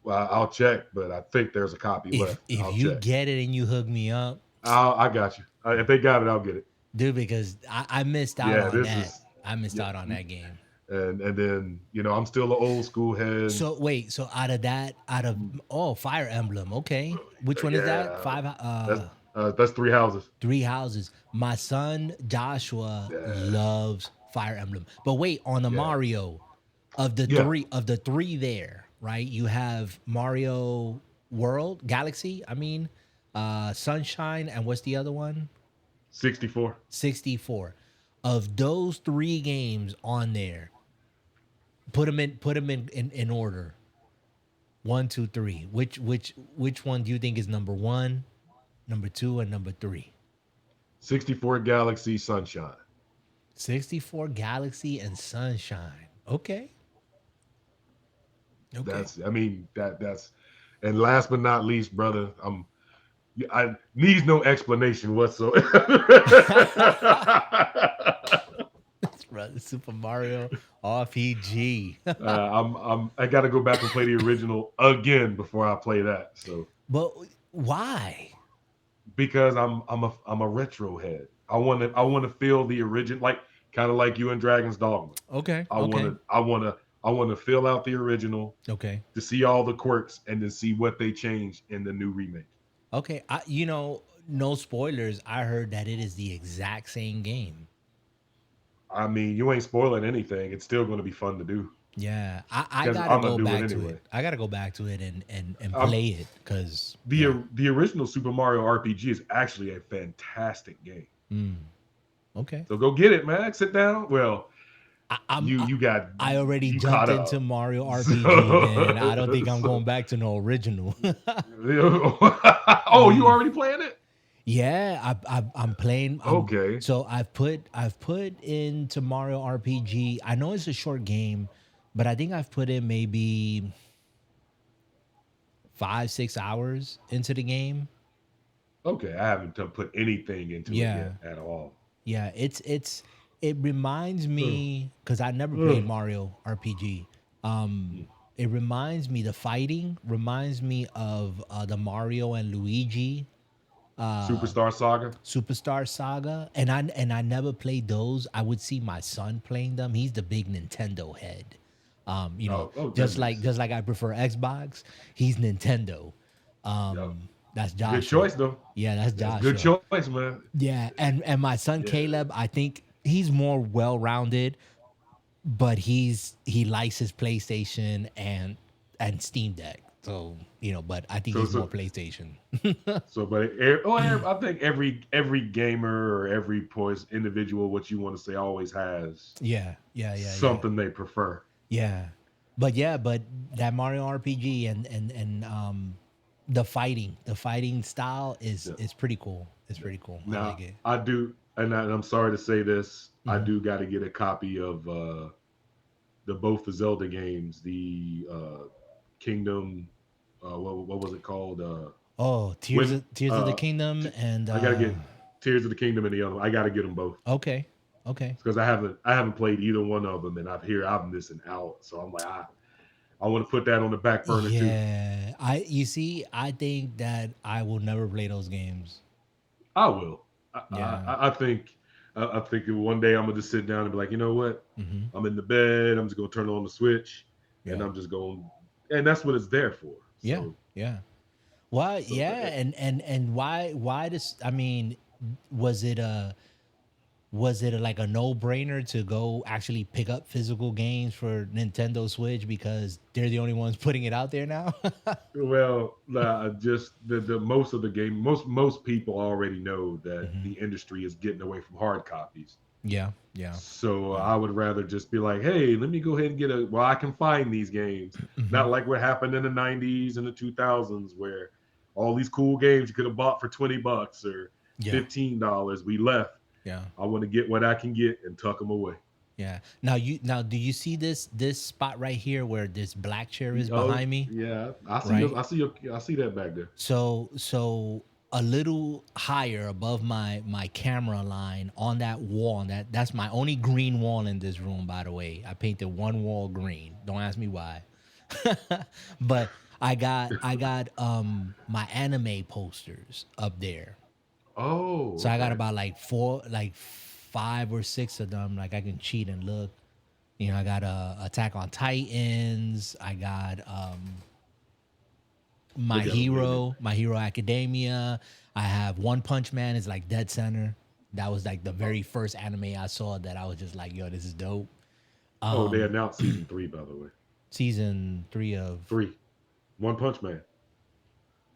Well, I'll check, but I think there's a copy left. If you get it and you hook me up, I got you. If they got it, I'll get it. Dude, because I missed out on that. I missed out on that game. And then, I'm still an old school head. So wait, Fire Emblem, okay. Which one is that? That's 3 houses. 3 houses. My son Joshua loves Fire Emblem. But wait, on the Mario of the three there, right? You have Mario World, Galaxy, Sunshine, and what's the other one? 64. Of those 3 games on there, put them in order. 1, 2, 3. Which one do you think is number 1, number 2, and number 3? 64 Galaxy, Sunshine. 64 Galaxy and Sunshine. Okay. That's and last but not least, brother, I needs no explanation whatsoever. Brother, Super Mario RPG. I got to go back and play the original again before I play that. So, but why? Because I'm a retro head. I want to feel the original, kind of like you in Dragon's Dogma. Okay. I want to fill out the original. Okay. To see all the quirks and to see what they changed in the new remake. Okay. No spoilers. I heard that it is the exact same game. You ain't spoiling anything. It's still going to be fun to do. Yeah, I gotta go back to it. I gotta go back to it and play it, because the original Super Mario RPG is actually a fantastic game. Okay, so go get it, man. Sit down. Well, I already jumped into Mario RPG, man. I don't think I'm going back to no original. Oh, you already playing it? Yeah, I'm playing. Okay. So I've put into Mario RPG. I know it's a short game, but I think I've put in maybe 5-6 hours into the game. Okay, I haven't put anything into it Yeah, yet at all. yeah. It reminds Ugh. me because I never played Ugh. Mario RPG. It reminds me the fighting reminds me of the Mario and Luigi Superstar Saga. Superstar Saga, and I never played those. I would see my son playing them. He's the big Nintendo head. That makes Just like I prefer Xbox, he's Nintendo. yep. That's Good Joshua. choice though. Yeah, that's That's good Joshua. choice, man. Yeah, and my son Yeah. Caleb, I think he's more well rounded, but he likes his PlayStation and Steam Deck. So but I think So he's more so PlayStation. but I think every gamer or every individual, what you want to say, always has Yeah. something they prefer. Yeah. But that Mario RPG and the fighting style Yeah. is pretty cool. It's pretty cool. I like Now it. I do, and I'm sorry to say this, I Mhm. do got to get a copy of both the Zelda games, the Kingdom. What was it called? Oh, When Tears of the Kingdom and I gotta get Tears of the Kingdom and the other one. I gotta get them both okay. Okay. because I haven't played either one of them, and I'm missing out. So I'm like, I want to put that on the back burner too. Yeah. I think that I will never play those games. I will. Yeah. I think one day I'm gonna just sit down and be like, you know what? Mhm. I'm in the bed. I'm just gonna turn on the Switch, and Yeah. I'm just going, and that's what it's there for. Yeah. So, Yeah. Well, so yeah, and why this I mean, was it a like a no-brainer to go actually pick up physical games for Nintendo Switch because they're the only ones putting it out there now? well, just the most of the game, most people already know that Hmm. the industry is getting away from hard copies. Yeah, yeah, So yeah. I would rather just be like, hey, let me go ahead and get I can find these games. Hmm. Not like what happened in the 90s and the 2000s where all these cool games you could have bought for $20 or Yeah, $15. We left. yeah, I want to get what I can get and tuck them away. yeah. Now do you see this spot right here where this black chair is Oh behind me? yeah, Right. I see that back there. So a little higher above my camera line on that wall, and that's my only green wall in this room, by the way. I painted one wall green. Don't ask me why. But I got my anime posters up there. Oh, So I got okay. about like 5 or 6 of them. Like I can cheat and look. I got Attack on Titans. I got Look at them, baby. My Hero Academia. I have One Punch Man is like dead center. That was like the very first anime I saw that I was just like, yo, this is dope. Oh, they announced season 3, by the way. Season 3 of 3. One Punch Man.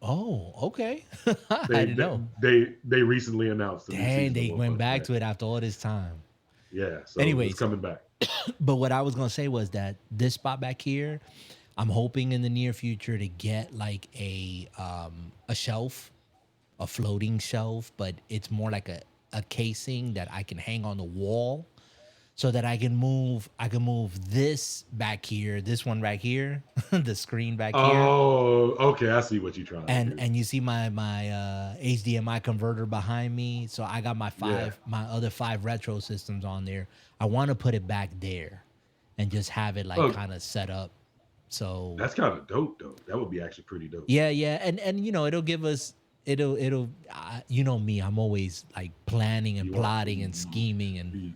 Oh, okay. I They didn't they know. they recently announced the new Dang, season of they One went Punch back Man. to it after all this time. Yeah, so it's Anyways, coming back. but what I was gonna say was that this spot back here, I'm hoping in the near future to get like a shelf, a floating shelf, but it's more like a casing that I can hang on the wall so that I can move this back here, this one right here, the screen back here. Oh, okay. I see what you're trying to do. And you see my HDMI converter behind me, so I got Yeah, my other 5 retro systems on there. I want to put it back there and just have it like oh, kind of set up. So that's kind of dope, though. That would be actually pretty dope. yeah, and it'll give us you know me, I'm always like planning and You are plotting and scheming, and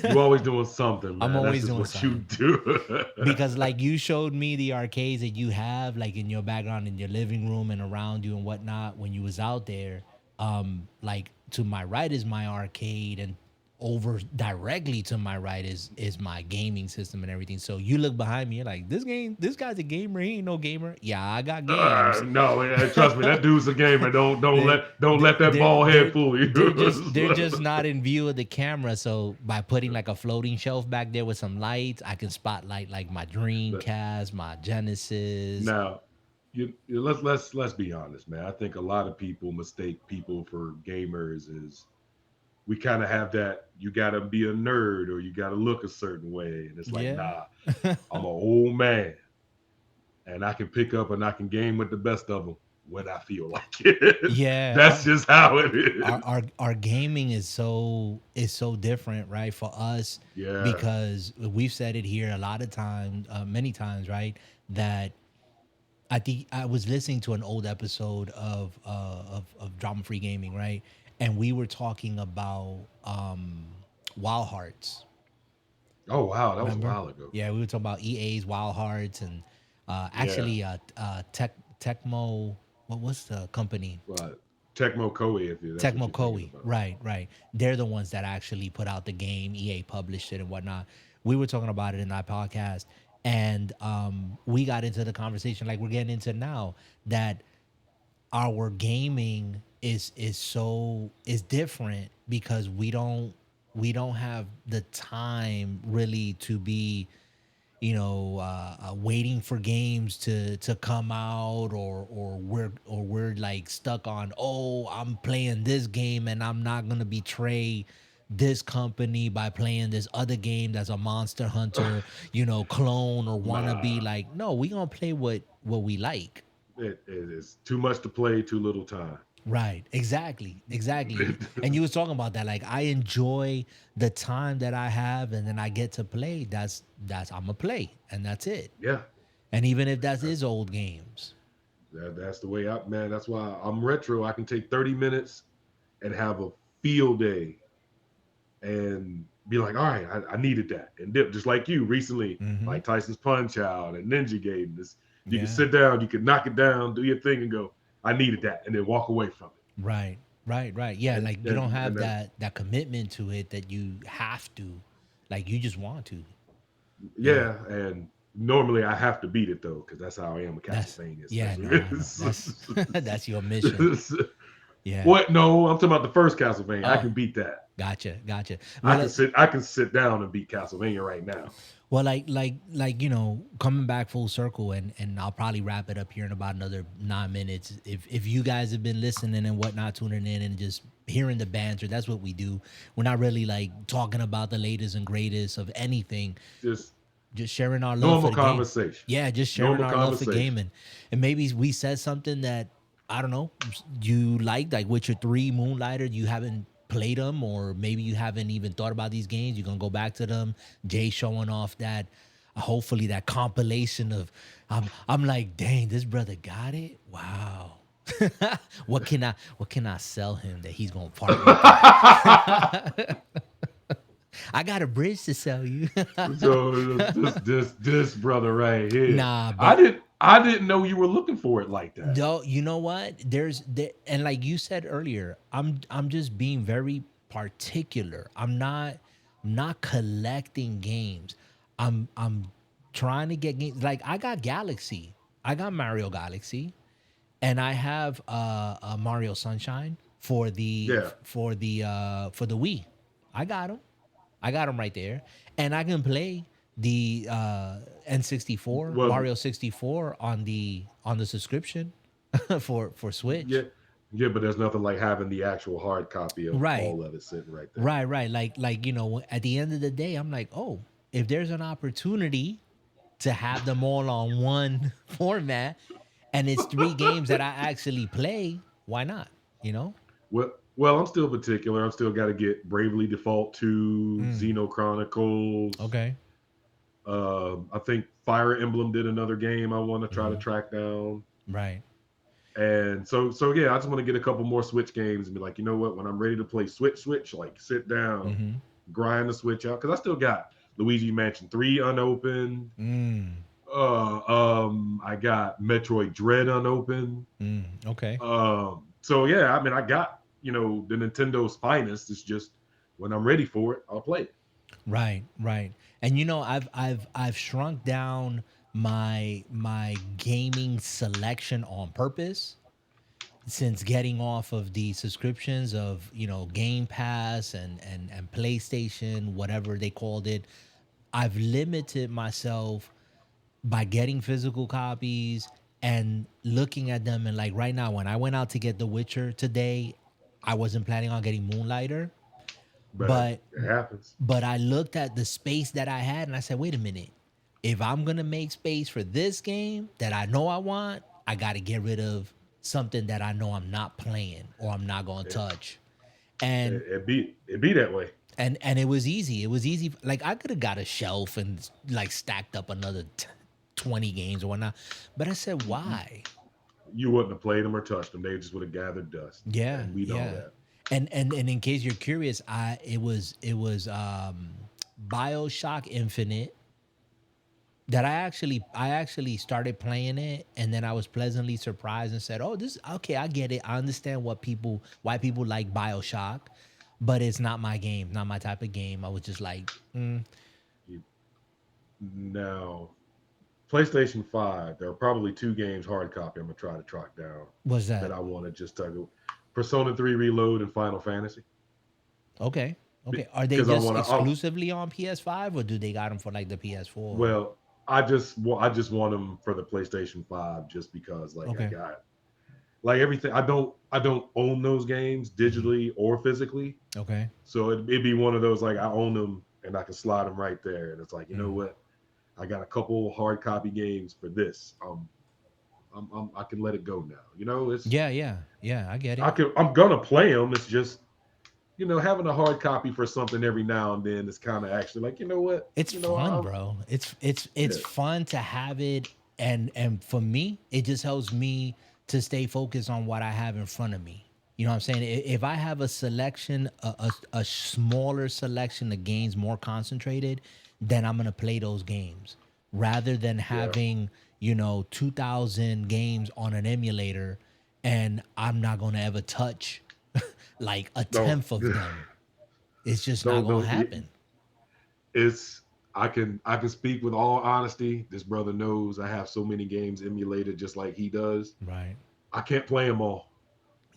you always doing something, I'm man. That's always just doing what you something. do. Because like you showed me the arcades that you have like in your background in your living room and around you and whatnot when you was out there. Like to my right is my arcade, and over directly to my right is my gaming system and everything. So you look behind me, you're like, this guy's a gamer. He ain't no gamer. Yeah, I got games. No, trust me, that dude's a gamer. they, Don't let that they're, bald head they're, fool you. they're just not in view of the camera. So by putting like a floating shelf back there with some lights, I can spotlight like my But Dreamcast, my Genesis. now, let's be honest, man. I think a lot of people mistake people for gamers. Is we kind of have that you got to be a nerd or you got to look a certain way, and it's like, Yeah. nah, I'm an old man and I can pick up and I can game with the best of them when I feel like it. Yeah. That's just how it Our, is. our gaming is so different, right, for us, Yeah. because we've said it here a lot of times, many times, right, that I think I was listening to an old episode of Drama Free Gaming, right, and we were talking about Wild Hearts. Oh wow, that was a Remember? while ago. Yeah, we were talking about EA's Wild Hearts and Yeah. actually Tecmo. What's the company? Tecmo Koei, if you that's what Tecmo you're thinking Koei. about. Right, right. They're the ones that actually put out the game. EA published it and whatnot. We were talking about it in that podcast, and we got into the conversation like we're getting into now, that our gaming is different because we don't have the time really to be, waiting for games to come out, or we're like stuck on, oh, I'm playing this game and I'm not gonna betray this company by playing this other game that's a Monster Hunter, clone or wanna be Nah, like, no, we gonna play what we like. it is too much to play, too little time. Right. Exactly. Exactly. And you was talking about that. Like, I enjoy the time that I have, and then I get to play. That's I'm gonna play, and that's it. Yeah, And even if that is old games. that's the way I, man. That's why I'm retro. I can take 30 minutes and have a field day and be like, all right, I needed that. And dip, just like you recently, Mm-hmm. like Tyson's Punch Out and Ninja Gaiden. This, you can Yeah. sit down, you can knock it down, do your thing, and go, I needed that, and then walk away from Right. Right. Right. it. Yeah. Like, you don't And have then, that commitment to it that you have to. Like, you just want to. Yeah. yeah, and normally I have to beat it though, because that's how I am with That's Castlevania, yeah. especially. No. No. That's that's your mission. Yeah. What? No, I'm talking about the first Castlevania. I Oh, can beat that. gotcha. Gotcha. I Well, can sit. I can sit down and beat Castlevania right now. Well, like coming back full circle, and I'll probably wrap it up here in about another 9 minutes. If you guys have been listening and whatnot, tuning in and just hearing the banter, that's what we do. We're not really like talking about the latest and greatest of anything. Just Just sharing our love for normal the game. conversation. Yeah, just sharing Normal our love for conversation. gaming, and maybe we said something that I don't know you like Witcher 3, Moonlighter. You haven't played them, or maybe you haven't even thought about these games. You're gonna go back to them. Jay showing off that, hopefully that compilation of. I'm like, dang, this brother got it. Wow. What can I sell him that he's gonna part with that? I got a bridge to sell you. So this brother right here. Nah, but I didn't know you were looking for it like that. no, you know what? And like you said earlier, I'm just being very particular. I'm not collecting games. I'm trying to get games. Like, I got Galaxy. I got Mario Galaxy, and I have a Mario Sunshine for the Yeah. for the Wii. I got them. I got them right there, and I can play the N64 Well, Mario 64 on the subscription for Switch. yeah, yeah, but there's nothing like having the actual hard copy of Right, all of it sitting right there. right. Like at the end of the day, I'm like, oh, if there's an opportunity to have them all on one format, and it's three games that I actually play, why not? You know? Well, I'm still particular. I'm still got to get Bravely Default 2, Mm, Xeno Chronicles. okay. I think Fire Emblem did another game I want to try to Hmm. track down. Right. And so yeah, I just want to get a couple more Switch games and be like, you know what? When I'm ready to play Switch, like sit down, Mm-hmm. grind the Switch out, because I still got Luigi Mansion 3 unopened. Mm, I got Metroid Dread unopened. okay. So yeah, I mean, I got the Nintendo's finest. It's just when I'm ready for it, I'll play it. Right, right. And I've shrunk down my gaming selection on purpose since getting off of the subscriptions of, Game Pass and PlayStation, whatever they called it. I've limited myself by getting physical copies and looking at them, and like right now when I went out to get The Witcher today, I wasn't planning on getting Moonlighter. But But it happens. but I looked at the space that I had and I said, wait a minute. If I'm gonna make space for this game that I know I want, I gotta get rid of something that I know I'm not playing or I'm not gonna It, touch. And it be that way. and it was easy. It was easy. Like I could have got a shelf and like stacked up another 20 games or whatnot. But I said, why? You wouldn't have played them or touched them. They just would have gathered dust. Yeah, And we know yeah. that. And in case you're curious, it was BioShock Infinite that I actually started playing it, and then I was pleasantly surprised and said, "Oh, this okay, I get it. I understand why people like BioShock, but it's not my game, not my type of game." I was just like, You, now, PlayStation 5, there are probably two games hard copy I'm going to try to track down "What's that that?" I want to just tell you. Persona 3 Reload and Final Fantasy. Okay, okay. Are they Because I just want to, exclusively on PS5, or do they got them for like the PS4? well, I just want them for the PlayStation 5 just because like I Okay. got like everything. I don't own those games digitally or physically. Okay. So it'd be one of those like I own them and I can slide them right there. And it's like, you know what? I got a couple hard copy games for this. I can let it go now. Yeah, yeah, yeah. I get it. I'm gonna play them. It's just having a hard copy for something every now and then is kind of actually like, you know what? It's fun, I'm, bro. It's yeah. fun to have it, and for me, it just helps me to stay focused on what I have in front of me. You know what I'm saying? If I have a selection, a smaller selection of games, more concentrated, then I'm gonna play those games rather than Yeah. having 2,000 games on an emulator, and I'm not gonna ever touch like a Don't tenth of them. It's just not gonna don't. happen. It's I can speak with all honesty. This brother knows I have so many games emulated just like he does. Right. I can't play them all.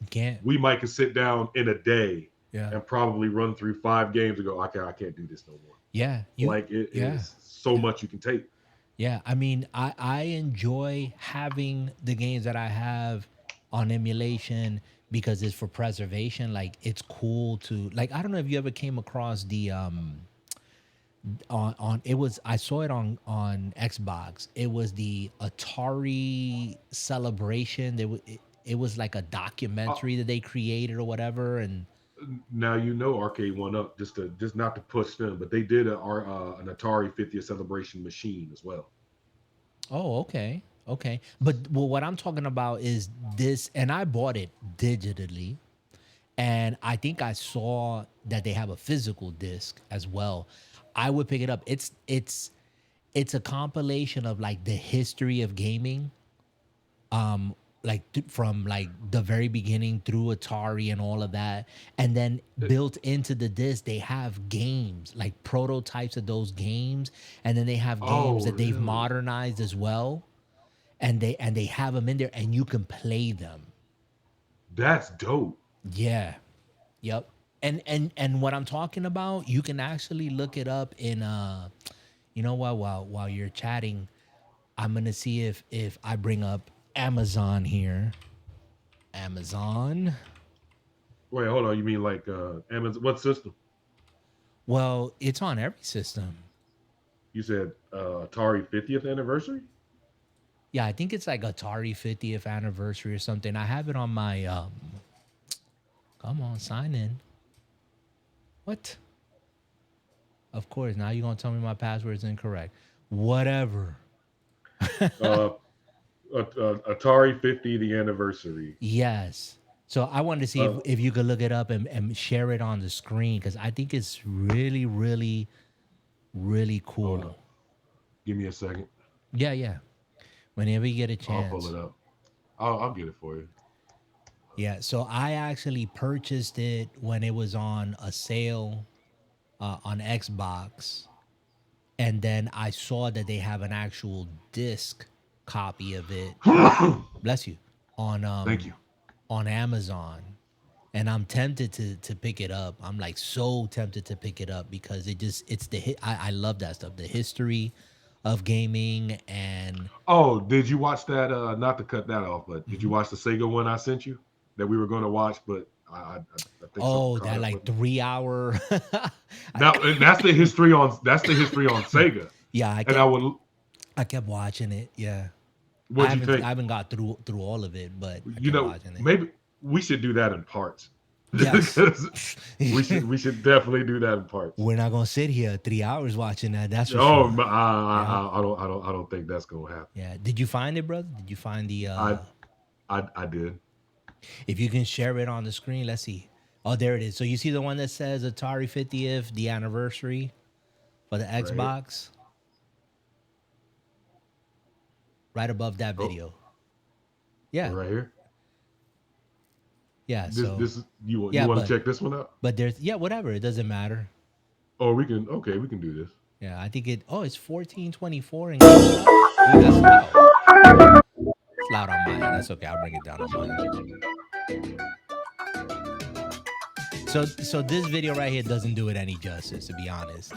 You can't. We might can sit down in a day Yeah. and probably run through 5 games and go, I can't do this no more. Yeah. Like it Yeah. is so much you can take. Yeah. I mean, I enjoy having the games that I have on emulation because it's for preservation. Like it's cool to like I don't know if you ever came across the on it was I saw it on Xbox. It was the Atari celebration. It was like a Uh, documentary that they created or whatever. And Now Arcade One Up just not to push them, but they did an Atari 50th celebration machine as well. oh, okay. Okay. But well, what I'm talking about is this, and I bought it digitally. And I think I saw that they have a physical disc as well. I would pick it up. It's a compilation of like the history of gaming, like from like the very beginning through Atari and all of that, and then built into the disc they have games like prototypes of those games, and then they have Oh, games that they've really? modernized as well, and they have them in there, and you can play them. That's dope. Yeah. Yep. And what I'm talking about, you can actually look it up in you know what, while you're chatting, I'm gonna see if I bring up Amazon here. Amazon. Wait, hold on. You mean like Amazon? What system? Well, it's on every system. You said Atari 50th anniversary? Yeah, I think it's like Atari 50th anniversary or something. I have it on my come on, sign in. What? Of course, now you're gonna tell me my password is incorrect. Whatever. Uh, Atari 50 the anniversary. Yes. So I wanted to see Uh, if you could look it up and share it on the screen because I think it's really, really, really Hold on. cool. Give me a second. Yeah, yeah. Whenever you get a I'll pull chance. it up. I'll get it for you. Yeah. So I actually purchased it when it was on a sale on Xbox. And then I saw that they have an actual disc copy of it. Bless you. On Thank you. on Amazon. And I'm tempted to pick it up. I'm like so tempted to pick it up because it's I love that stuff. The history of gaming and Oh, did you watch that? Not to cut that off, but did you mhm. watch the Sega one I sent you that we were going to watch, but I think something Oh, caught that up like with me. 3 hour. Now, and that's the history on Sega. Yeah, And I kept watching it. Yeah, what'd you I think? haven't got through all of it, but I You kept know, watching it. maybe we should do that in parts. Yes. Because we should definitely do that in parts. We're not gonna sit here 3 hours watching that. That's for Oh, sure. but Yeah. I don't think that's gonna happen. Yeah. Did you find it, brother? Did you find the I I did. if you can share it on the screen, let's see. Oh, there it is. So you see the one that says Atari 50th, the anniversary for the Right here. Xbox, right above that Oh, video. Yeah. right here. Yeah. This So this is you yeah, want to check this one out? but there's whatever. It doesn't matter. Oh, we can do this. Yeah, I think it's 1424 and GameStop. Ooh, that's loud. It's loud on my end. That's okay. I'll bring it down on mine. So this video right here doesn't do it any justice, to be honest.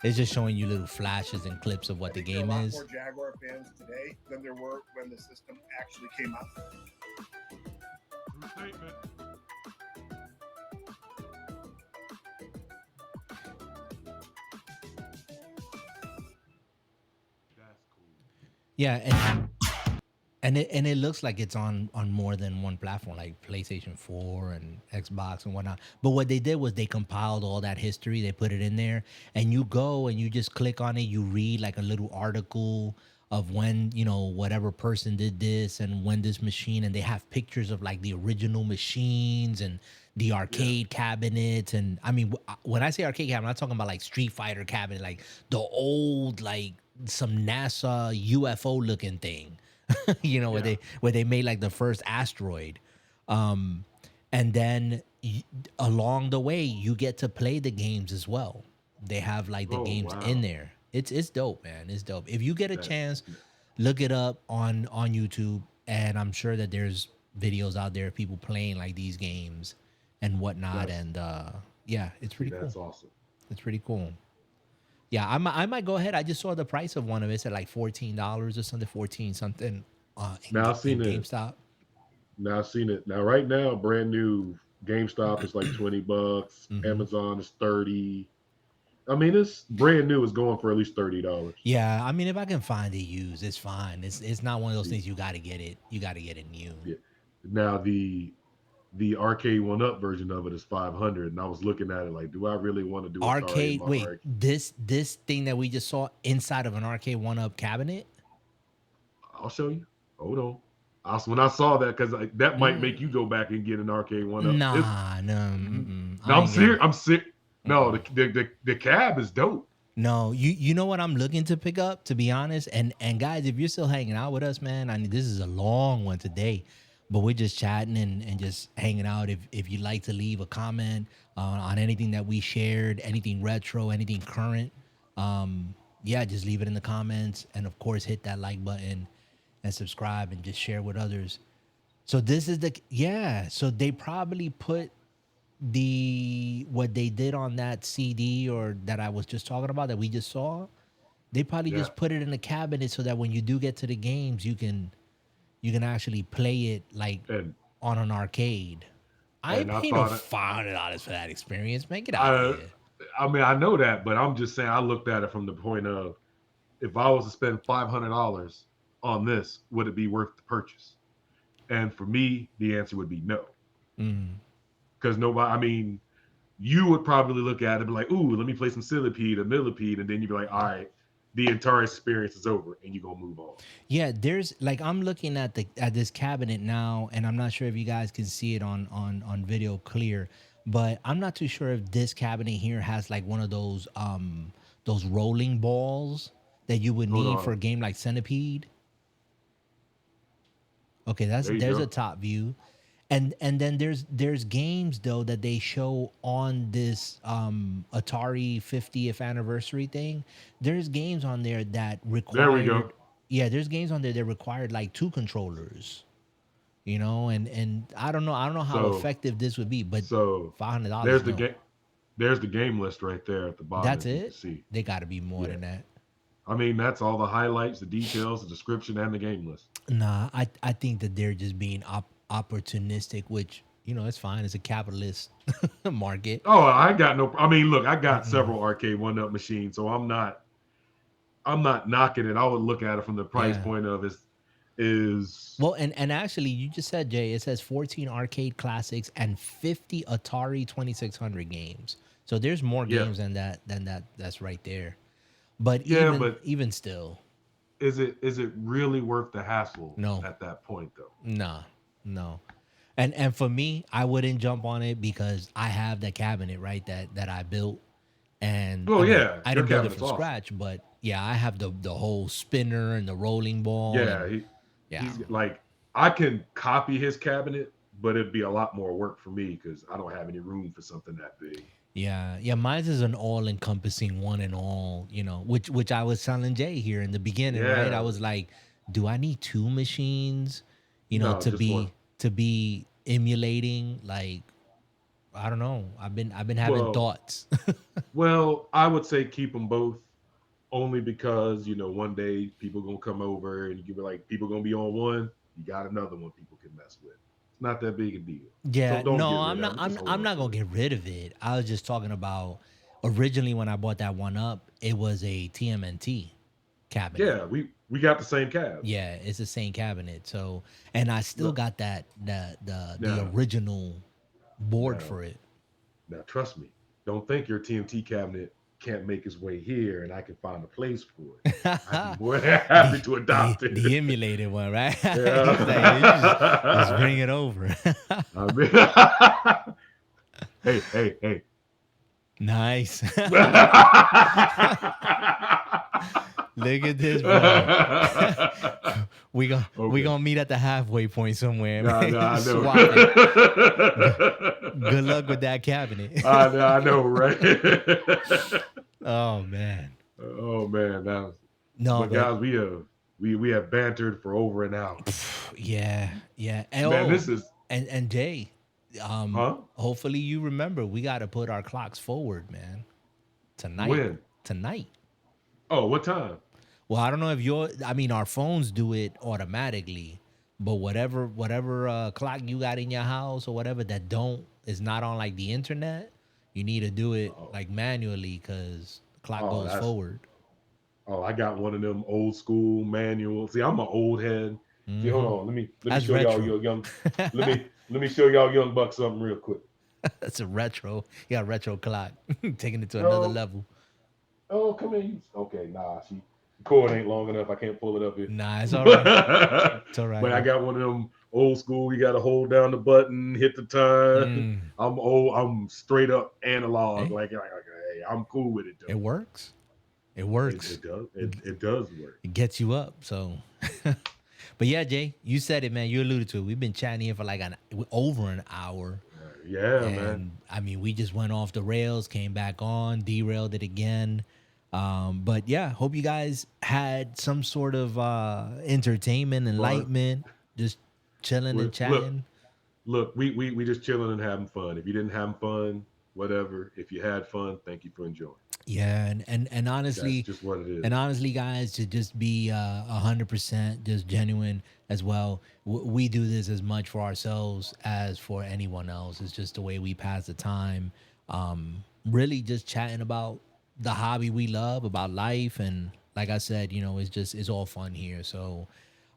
It's just showing you little flashes and clips of what the game is. There are a lot more Jaguar fans today than there were when the system actually came out. Statement. That's cool. Yeah, and it looks like it's on more than one platform, like PlayStation 4 and Xbox and whatnot. But what they did was they compiled all that history, they put it in there, and you go and you just click on it, you read like a little article of when, whatever person did this and when this machine, and they have pictures of like the original machines and the arcade cabinets. And I mean, when I say arcade cabinet, I'm not talking about like Street Fighter cabinet, like the old, like some NASA UFO looking thing. Where they made like the first asteroid, and then along the way you get to play the games as well. They have like the Oh, games wow. in there. It's dope, man. It's dope. If you get a That- chance, look it up on YouTube, and I'm sure that there's videos out there of people playing like these games and whatnot. That's- And yeah, it's pretty cool. That's awesome. It's pretty cool. Yeah, I might go ahead. I just saw the price of one of it. It's at like $14 or something, 14 something. Now I've seen it. GameStop. Now I've seen it. Now right now, brand new GameStop is like $20. Mhm. Amazon is 30. I mean, it's brand new. Is going for at least $30. Yeah, I mean, if I can find it used, it's fine. It's not one of those things you got to get it. You got to get it new. Yeah. Now the arcade 1-up version of it is $500, and I was looking at it like, do I really want to do Arcade? Wait, arcade? this thing that we just saw inside of an arcade 1-up cabinet? I'll show you. Hold on. When I saw that, because that might make you go back and get an arcade 1-up. Nah, no. No, I'm serious. I'm serious. No, the cab is dope. No, you know what I'm looking to pick up, to be honest. And guys, if you're still hanging out with us, man, I mean, this is a long one today, but we're just chatting and just hanging out. If you'd like to leave a comment on anything that we shared, anything retro, anything current, yeah, just leave it in the comments. And of course, hit that like button and subscribe and just share with others. So this is so they probably put what they did on that CD or that I was just talking about that we just saw, they probably just put it in a cabinet so that when you do get to the games, you can actually play it like on an arcade. I ain't paying no $500 for that experience. Man, get out of here. I mean, I know that, but I'm just saying I looked at it from the point of, if I was to spend $500 on this, would it be worth the purchase? And for me, the answer would be no. Because nobody, I mean, you would probably look at it and be like, ooh, let me play some Centipede or Millipede, and then you'd be like, all right, the entire experience is over, and you're gonna move on. Yeah, there's like, I'm looking at this cabinet now, and I'm not sure if you guys can see it on video clear, but I'm not too sure if this cabinet here has like one of those rolling balls that you would need for a game like Centipede. Okay, there's a top view. And then there's games though that they show on this Atari 50th anniversary thing. There's games on there that required. There we go. Yeah, there's games on there that required like 2 controllers. And I don't know how effective this would be, but $500. There's the game. There's the game list right there at the bottom. That's it. See. They got to be more than that. I mean, that's all the highlights, the details, the description, and the game list. Nah, I think that they're just being opportunistic, which it's fine. It's a capitalist market. Oh, I got no. I mean, look, I got several arcade 1-up machines, so I'm not knocking it. I would look at it from the price point of is well, and actually, you just said, Jay, it says 14 arcade classics and 50 Atari 2600 games. So there's more games than that. That's right there. But even still, is it really worth the hassle? No. At that point, though. No. And for me, I wouldn't jump on it because I have the cabinet, right, that I built. And I didn't build it from scratch, but I have the whole spinner and the rolling ball. He's like, I can copy his cabinet, but it'd be a lot more work for me because I don't have any room for something that big. Yeah, mine's is an all-encompassing one and all, which I was telling Jay here in the beginning, right? I was like, do I need two machines, to be emulating? Like, I don't know. I've been having thoughts. Well, I would say keep them both, only because one day people gonna come over and you be like, people gonna be on one. You got another one people can mess with. It's not that big a deal. Yeah, so no, I'm not. I'm not gonna get rid of it. I was just talking about originally when I bought that 1-up, it was a TMNT cabinet. Yeah, we got the same cab. Yeah, it's the same cabinet. So, and I still got the original board for it. Now, trust me. Don't think your TMT cabinet can't make its way here and I can find a place for it. I'd be more than happy to adopt it. The emulated one, right? Just bring it over. Hey. Nice. Look at this, bro. we gonna meet at the halfway point somewhere. Nah, I know. Good luck with that cabinet. I know, right? Oh man. But guys, we have bantered for over an hour. Yeah. And, man, this is and Jay, hopefully you remember we got to put our clocks forward, man. Tonight. When? Tonight. Oh, what time? Well, I don't know if our phones do it automatically, but whatever clock you got in your house or whatever that is not on like the internet, you need to do it like manually because the clock goes forward. Oh, I got one of them old school manual. See, I'm an old head. Mm-hmm. See, hold on. Let me show retro. Y'all young. let me show y'all young bucks something real quick. That's a retro. You got a retro clock, taking it to another level. Oh, come in. Okay, nah, the cord ain't long enough. I can't pull it up here. Nah, it's all right. It's all right. But I got one of them old school. You got to hold down the button, hit the time. I'm old. I'm straight up analog. Hey. Like, hey, I'm cool with it though. It works. It works. It does. It does work. It gets you up. So, but yeah, Jay, you said it, man. You alluded to it. We've been chatting here for like over an hour. Yeah, man. I mean, we just went off the rails, came back on, derailed it again. But yeah, hope you guys had some sort of entertainment, enlightenment, just chilling and chatting. Look, we just chilling and having fun. If you didn't have fun, whatever. If you had fun, thank you for enjoying. Yeah, and honestly, that's just what it is. And honestly, guys, to just be 100% just genuine as well. We do this as much for ourselves as for anyone else. It's just the way we pass the time. Really, just chatting about the hobby we love, about life, and like I said, it's all fun here. So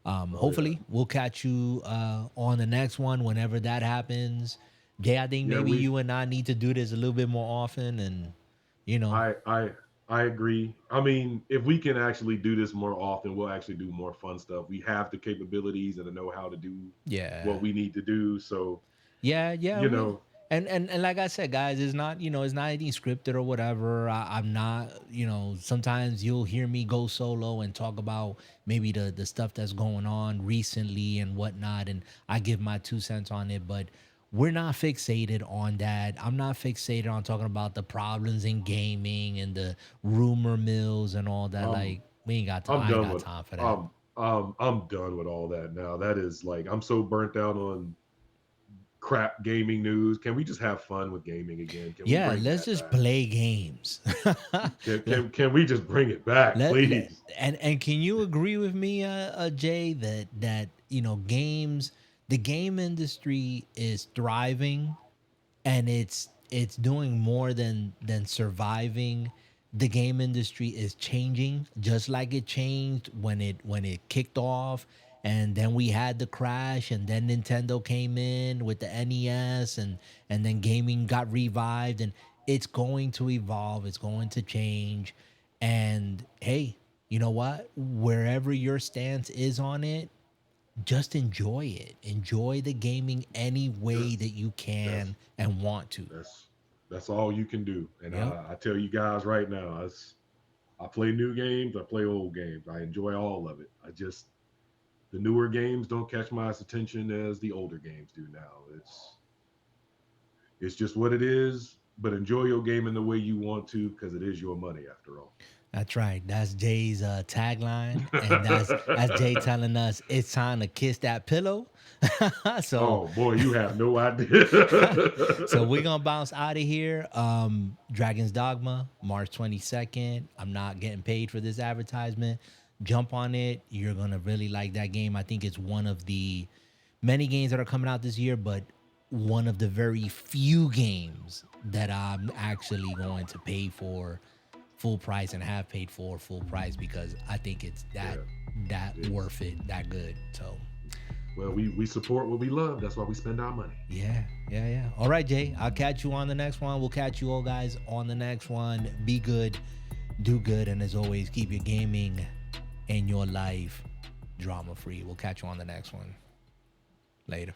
hopefully we'll catch you on the next one whenever that happens. Jay, I think maybe you and I need to do this a little bit more often, and I agree. I mean, if we can actually do this more often, we'll actually do more fun stuff. We have the capabilities and the know-how to do what we need to do. So And like I said, guys, it's not anything scripted or whatever. I'm not, sometimes you'll hear me go solo and talk about maybe the stuff that's going on recently and whatnot, and I give my 2 cents on it, but we're not fixated on that. I'm not fixated on talking about the problems in gaming and the rumor mills and all that. Like, we ain't got time. I ain't got time for that. I'm done with all that now. That is like, I'm so burnt out on crap gaming news. Can we just have fun with gaming again? Let's just play games. Can we just bring it back, please? And can you agree with me, Jay, that games the game industry is thriving, and it's doing more than surviving. The game industry is changing, just like it changed when it kicked off, and then we had the crash, and then Nintendo came in with the NES, and then gaming got revived, and it's going to evolve, it's going to change. And hey, you know what, wherever your stance is on it, just enjoy it. Enjoy the gaming any way that you can and want to. That's all you can do. And Yep. I tell you guys right now, I play new games, I play old games. I enjoy all of it. The newer games don't catch my attention as the older games do now. It's just what it is. But enjoy your game in the way you want to, because it is your money after all. That's right. That's Jay's tagline, and that's Jay telling us it's time to kiss that pillow. So, oh boy, you have no idea. so we're gonna bounce out of here. Dragon's Dogma, March 22nd. I'm not getting paid for this advertisement. Jump on it. You're gonna really like that game. I think it's one of the many games that are coming out this year, but one of the very few games that I'm actually going to pay for full price and have paid for full price, because I think it's that worth it, that good. So, well, we support what we love. That's why we spend our money. Yeah. All right, Jay. I'll catch you on the next one. We'll catch you all guys on the next one. Be good, do good, and as always, keep your gaming and your life drama free. We'll catch you on the next one. Later.